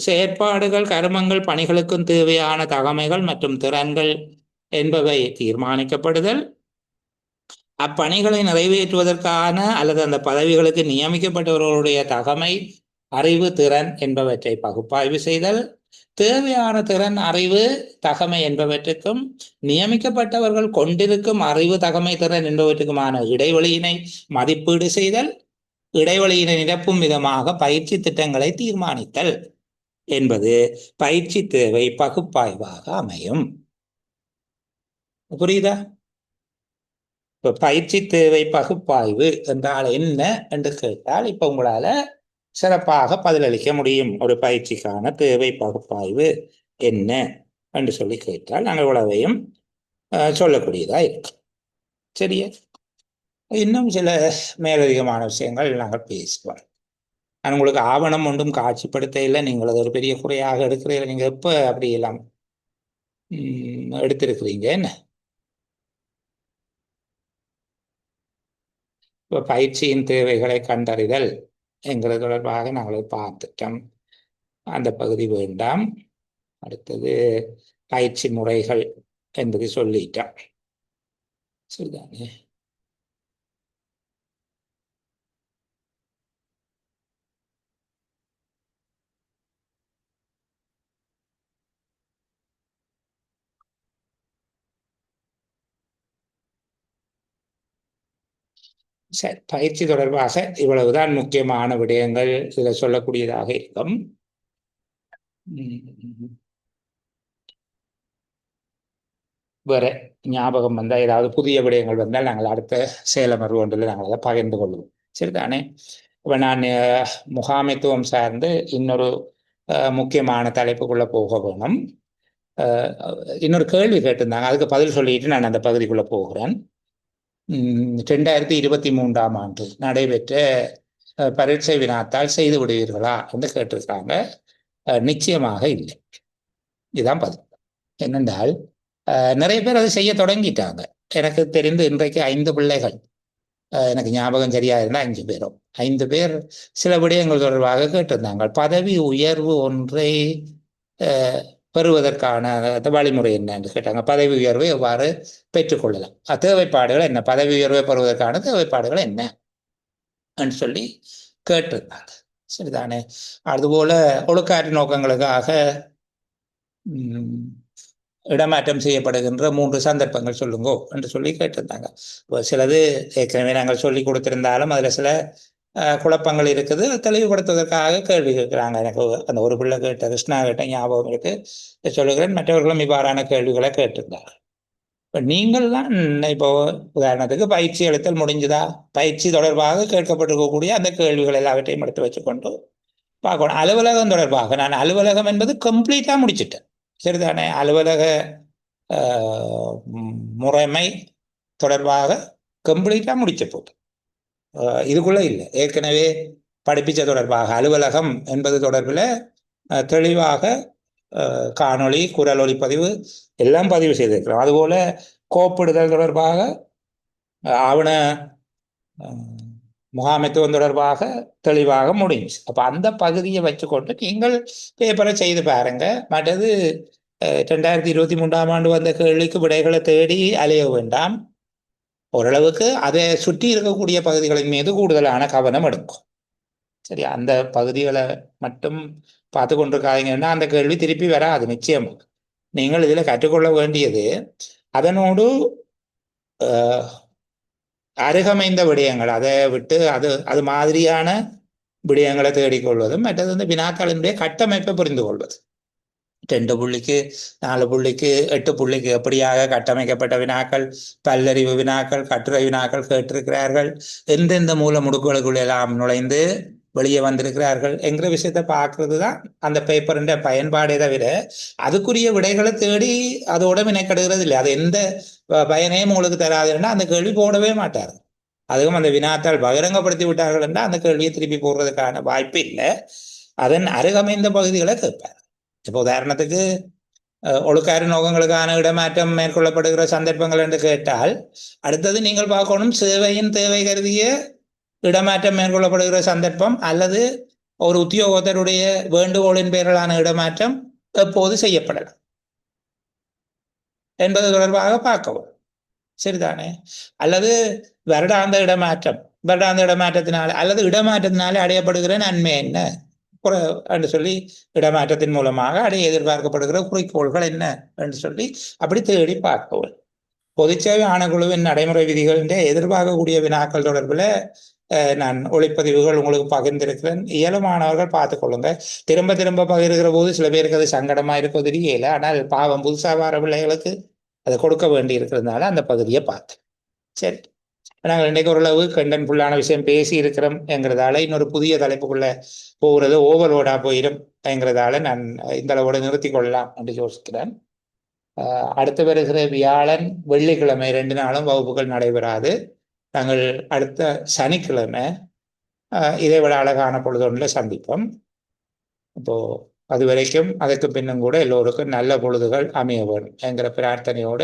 செயற்பாடுகள், கருமங்கள், பணிகளுக்கும் தேவையான தகமைகள் மற்றும் திறன்கள் என்பவை தீர்மானிக்கப்படுதல், அப்பணிகளை நிறைவேற்றுவதற்கான அல்லது அந்த பதவிகளுக்கு நியமிக்கப்பட்டவர்களுடைய தகமை, அறிவு, திறன் என்பவற்றை பகுப்பாய்வு செய்தல், தேவையான திறன், அறிவு, தகமை என்பவற்றுக்கும் நியமிக்கப்பட்டவர்கள் கொண்டிருக்கும் அறிவு, தகமை, திறன் என்பவற்றுக்குமான இடைவெளியினை மதிப்பீடு செய்தல், இடைவெளியினை நிரப்பும் விதமாக பயிற்சி திட்டங்களை தீர்மானித்தல் என்பது பயிற்சி தேவை பகுப்பாய்வாக அமையும். புரியுதா? இப்போ பயிற்சி தேவை பகுப்பாய்வு என்றால் என்ன என்று கேட்டால், இப்போ உங்களால சிறப்பாக பதிலளிக்க முடியும். ஒரு பயிற்சிக்கான தேவை பகுப்பாய்வு என்ன என்று சொல்லி கேட்டால் நாங்கள் உளவையும் சொல்லக்கூடியதா இருக்கு. சரியா? இன்னும் சில மேலதிகமான விஷயங்கள் நாங்கள் பேசுவோம். நான் உங்களுக்கு ஆவணம் ஒன்றும் காட்சிப்படுத்த இல்லை, நீங்கள் அது ஒரு பெரிய குறையாக எடுக்கிறீர்கள். நீங்கள் எப்போ அப்படி எல்லாம் எடுத்திருக்கிறீங்க என்ன? இப்போ பயிற்சியின் தேவைகளை கண்டறிதல் என்கிறது தொடர்பாக நாங்கள் பார்த்துட்டோம், அந்த பகுதி வேண்டாம். அடுத்தது பயிற்சி முறைகள் என்பதை சொல்லிட்டோம், சரிதானே? சரி, பயிற்சி தொடர்பாக இவ்வளவுதான் முக்கியமான விடயங்கள் இதில் சொல்லக்கூடியதாக இருக்கும். வேற ஞாபகம் வந்தால், ஏதாவது புதிய விடயங்கள் வந்தால் நாங்கள் அடுத்த செயலமர்வு ஒன்றில் நாங்கள் அதை பகிர்ந்து கொள்வோம், சரிதானே? இப்போ நான் முகாமைத்துவம் சார்ந்து இன்னொரு முக்கியமான தலைப்புக்குள்ளே போக வேணும். இன்னொரு கேள்வி கேட்டிருந்தாங்க, அதுக்கு பதில் சொல்லிட்டு நான் அந்த பகுதிக்குள்ளே போகிறேன். 2023ஆம் ஆண்டு நடைபெற்ற பரீட்சை வினாத்தால் செய்து விடுவீர்களா என்று கேட்டிருக்காங்க. நிச்சயமாக இல்லை, இதுதான் பதில். என்னென்றால் நிறைய பேர் அதை செய்ய தொடங்கிட்டாங்க. எனக்கு தெரிந்து இன்றைக்கு 5 பிள்ளைகள், எனக்கு ஞாபகம் சரியா இருந்தால் 5 பேரும் 5 பேர் சில விடயங்கள் தொடர்பாக கேட்டிருந்தாங்க. பதவி உயர்வு ஒன்றை பெறுவதற்கான வழிமுறை என்ன என்று கேட்டாங்க. பதவி உயர்வை எவ்வாறு பெற்றுக்கொள்ளலாம், தேவைப்பாடுகள் என்ன, பதவி உயர்வை பெறுவதற்கான தேவைப்பாடுகள் என்ன என்று சொல்லி கேட்டிருந்தாங்க, சரிதானே? அதுபோல ஒழுக்காற்று நோக்கங்களுக்காக இடமாற்றம் செய்யப்படுகின்ற 3 சந்தர்ப்பங்கள் சொல்லுங்கோ என்று சொல்லி கேட்டிருந்தாங்க. சிலது ஏற்கனவே நாங்கள் சொல்லி கொடுத்திருந்தாலும் அதில் சில குழப்பங்கள் இருக்குது, தெளிவுபடுத்துவதற்காக கேள்வி கேட்கிறாங்க. எனக்கு அந்த ஒரு பிள்ளை கேட்ட, கிருஷ்ணா கேட்ட ஞாபகம் இருக்கு, சொல்லுகிறேன். மற்றவர்களும் இவ்வாறான கேள்விகளை கேட்டிருந்தார்கள். நீங்கள் தான் இப்போ உதாரணத்துக்கு பயிற்சி அளித்தல் முடிஞ்சுதா, பயிற்சி தொடர்பாக கேட்கப்பட்டிருக்கக்கூடிய அந்த கேள்விகள் எல்லாவற்றையும் எடுத்து வச்சுக்கொண்டு பார்க்கணும். அலுவலகம் தொடர்பாக நான் அலுவலகம் என்பது கம்ப்ளீட்டா முடிச்சிட்டேன். சரிதானே? அலுவலக முறைமை தொடர்பாக கம்ப்ளீட்டா முடிச்ச போது இதுக்குள்ள இல்லை. ஏற்கனவே படிப்பிச்ச தொடர்பாக அலுவலகம் என்பது தொடர்பில் தெளிவாக காணொளி குரல் ஒலிப்பதிவு எல்லாம் பதிவு செய்திருக்கிறோம். அதுபோல கோப்பிடுதல் தொடர்பாக ஆவண முகாமைத்துவம் தொடர்பாக தெளிவாக முடிஞ்சு. அப்ப அந்த பகுதியை வச்சுக்கொண்டு நீங்கள் பேப்பரை செய்து பாருங்க. மற்றது 2023 வந்த கேள்விக்கு விடைகளை தேடி அலைய வேண்டாம். ஓரளவுக்கு அதை சுற்றி இருக்கக்கூடிய பகுதிகளின் மீது கூடுதலான கவனம் எடுக்கும். சரி, அந்த பகுதிகளை மட்டும் பார்த்து கொண்டிருக்காதீங்கன்னா அந்த கேள்வி திருப்பி வராது நிச்சயம். நீங்கள் இதில் கற்றுக்கொள்ள வேண்டியது அதனோடு அருகமைந்த விடயங்கள், அதை விட்டு அது மாதிரியான விடயங்களை தேடிக்கொள்வதும், மற்றது வந்து வினாக்களினுடைய கட்டமைப்பை புரிந்து கொள்வது. 2 புள்ளிக்கு 4 புள்ளிக்கு 8 புள்ளிக்கு எப்படியாக கட்டமைக்கப்பட்ட வினாக்கள், பல்லறிவு வினாக்கள், கட்டுரை வினாக்கள் கேட்டிருக்கிறார்கள், எந்தெந்த மூல முடுக்குகளுக்குள்ள எல்லாம் நுழைந்து வெளியே வந்திருக்கிறார்கள் என்கிற விஷயத்தை பார்க்கறது தான் அந்த பேப்பருடைய பயன்பாடே தவிர அதுக்குரிய விடைகளை தேடி அதோட வினைக்கடுகிறது இல்லை. அது எந்த பயனையும் உங்களுக்கு தராதுன்னா அந்த கேள்வி போடவே மாட்டார். அதுவும் அந்த வினாத்தால் பகிரங்கப்படுத்தி விட்டார்கள் என்றால் அந்த கேள்வியை திருப்பி போடுறதுக்கான வாய்ப்பு இல்லை. அதன் அருகமைந்த பகுதிகளை கேட்பார். இப்போ உதாரணத்துக்கு ஒழுக்காறு நோக்கங்களுக்கான இடமாற்றம் மேற்கொள்ளப்படுகிற சந்தர்ப்பங்கள் என்று கேட்டால் அடுத்தது நீங்கள் பார்க்கணும் சேவையின் தேவை கருதிய இடமாற்றம் மேற்கொள்ளப்படுகிற சந்தர்ப்பம் அல்லது ஒரு உத்தியோகத்தருடைய வேண்டுகோளின் பேரலான இடமாற்றம் எப்போது செய்யப்படலாம் என்பது தொடர்பாக பார்க்கவும். சரிதானே? அல்லது வருடாந்த இடமாற்றத்தினால அல்லது இடமாற்றத்தினால அடையப்படுகிற நன்மை என்ன என்று சொல்லி இடமாற்றத்தின் மூலமாக அடைய எதிர்பார்க்கப்படுகிற குறிக்கோள்கள் என்ன என்று சொல்லி அப்படி தேடி பார்க்கவும். பொதுச்சேவை ஆணைக்குழுவின் நடைமுறை விதிகளின் எதிர்பார்க்கக்கூடிய வினாக்கள் தொடர்பில் நான் ஒளிப்பதிவுகள் உங்களுக்கு பகிர்ந்திருக்கிறேன். இயலுமானவர்கள் பார்த்துக்கொள்ளுங்க. திரும்ப திரும்ப பகிர்கிற போது சில பேருக்கு அது சங்கடமா இருப்பது தெரியல. ஆனால் பாவம் புதுசாக வர பிள்ளைகளுக்கு அதை கொடுக்க வேண்டி இருக்கிறதுனால அந்த பகுதியை பார்த்தேன். சரி, நாங்கள் இன்றைக்கு ஓரளவு கண்டன் ஃபுல்லான விஷயம் பேசி இருக்கிறோம் என்கிறதால இன்னொரு புதிய தலைப்புக்குள்ள போகிறது ஓவர்லோடா போயிடும் என்கிறதால நான் இந்த அளவோட நிறுத்தி கொள்ளலாம் என்று யோசிக்கிறேன். அடுத்து வருகிற வியாழன் வெள்ளிக்கிழமை 2 நாளும் வகுப்புகள் நடைபெறாது. நாங்கள் அடுத்த சனிக்கிழமை இதை விட அழகான பொழுதொன்றில் சந்திப்போம். இப்போ அது வரைக்கும் அதுக்கு பின்னும் கூட எல்லோருக்கும் நல்ல பொழுதுகள் அமைய வேணும் என்கிற பிரார்த்தனையோடு